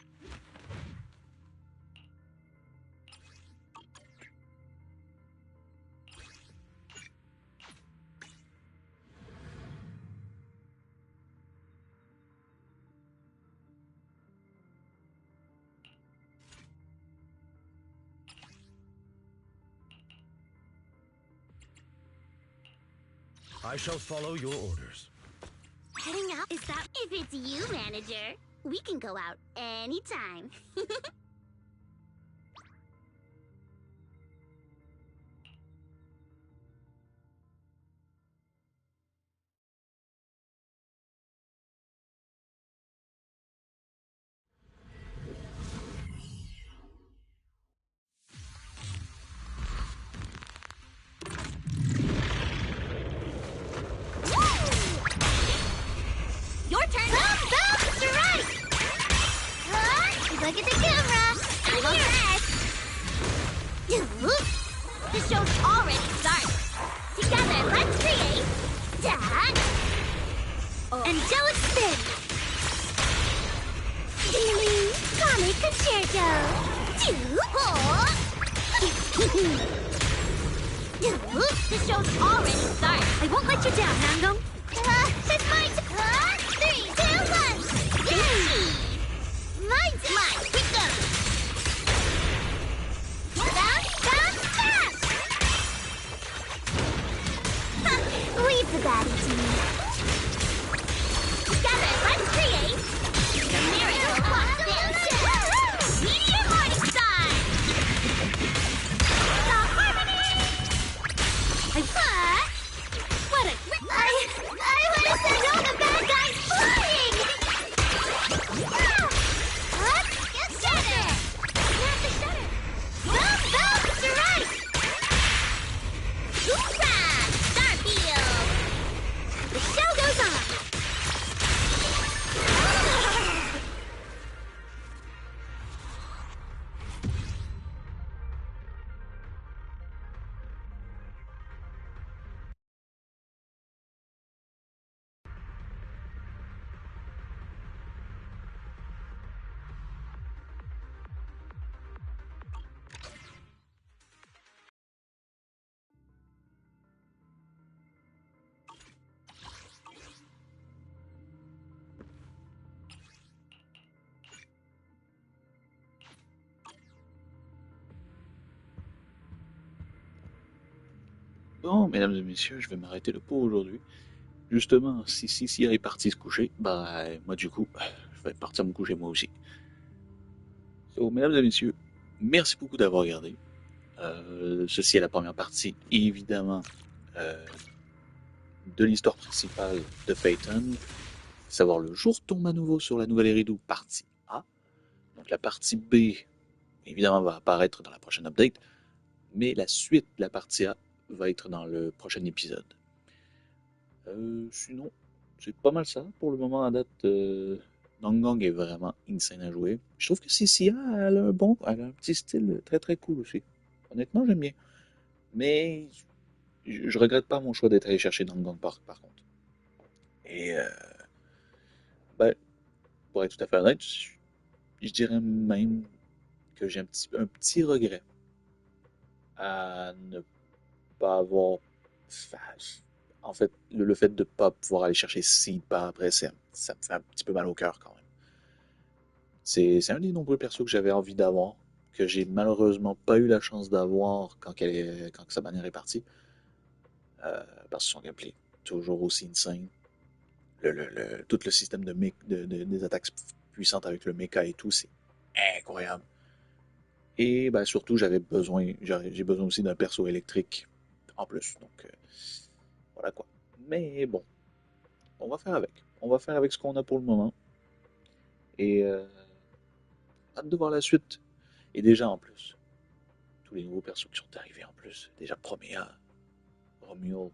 I shall follow your orders. Heading out? Is that if it's you, manager? We can go out anytime. Your turn! That's right! Look at the camera! I'm alright! The show's already started! Together, let's create... That! Angelic spin! Comic concerto! The show's already started! I won't let you down, Nango! It's my turn! 3, 2, 1! Yay! My turn! Mine, quick go! Bounce, bounce, bounce! Leave the baddie to me. Together, let's create... The Miracle Quantum! Meteor Morning Star! The harmony! What a... I want to send all the bad guys flying! Get shutter! Snap the shutter! Bounce, bounce, right! Hoorah! Starfield! The show goes on! Bon, mesdames et messieurs, je vais m'arrêter là pour aujourd'hui. Justement, si Cicia est partie se coucher, bah moi du coup, je vais partir me coucher moi aussi. So, mesdames et messieurs, merci beaucoup d'avoir regardé. Ceci est la première partie, évidemment, de l'histoire principale de Phaeton, savoir le jour tombe à nouveau sur la Nouvelle-ERIDU, partie A. Donc la partie B, évidemment, va apparaître dans la prochaine update, mais la suite de la partie A va être dans le prochain épisode. Sinon, c'est pas mal ça. Pour le moment, à date, Nangang est vraiment insane à jouer. Je trouve que Cecilia, elle a un petit style très très cool aussi. Honnêtement, j'aime bien. Mais je regrette pas mon choix d'être allé chercher Nangang par contre. Et ben, pour être tout à fait honnête, je dirais même que j'ai un petit regret à ne pas avoir. En fait, le fait de ne pas pouvoir aller chercher Seed par après, ça me fait un petit peu mal au cœur quand même. C'est un des nombreux persos que j'avais envie d'avoir, que j'ai malheureusement pas eu la chance d'avoir quand sa manière est partie. Parce que son gameplay est toujours aussi insane. Tout le système des attaques puissantes avec le mecha et tout, c'est incroyable. Et ben, surtout, j'ai besoin aussi d'un perso électrique en plus. Donc, voilà quoi. Mais bon, on va faire avec. On va faire avec ce qu'on a pour le moment. Et hâte de voir la suite. Et déjà en plus, tous les nouveaux persos qui sont arrivés en plus. Déjà Promea, Romuald,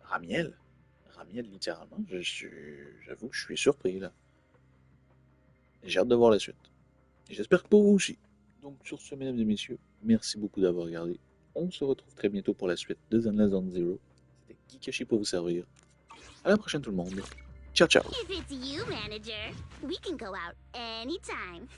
Ramiel. Ramiel, littéralement. J'avoue que je suis surpris là. J'ai hâte de voir la suite. Et j'espère que pour vous aussi. Donc sur ce, mesdames et messieurs, merci beaucoup d'avoir regardé. On se retrouve très bientôt pour la suite de Zenless on Zero. C'était GeekYoshii pour vous servir. À la prochaine tout le monde. Ciao ciao. If it's you, manager, we can go out anytime.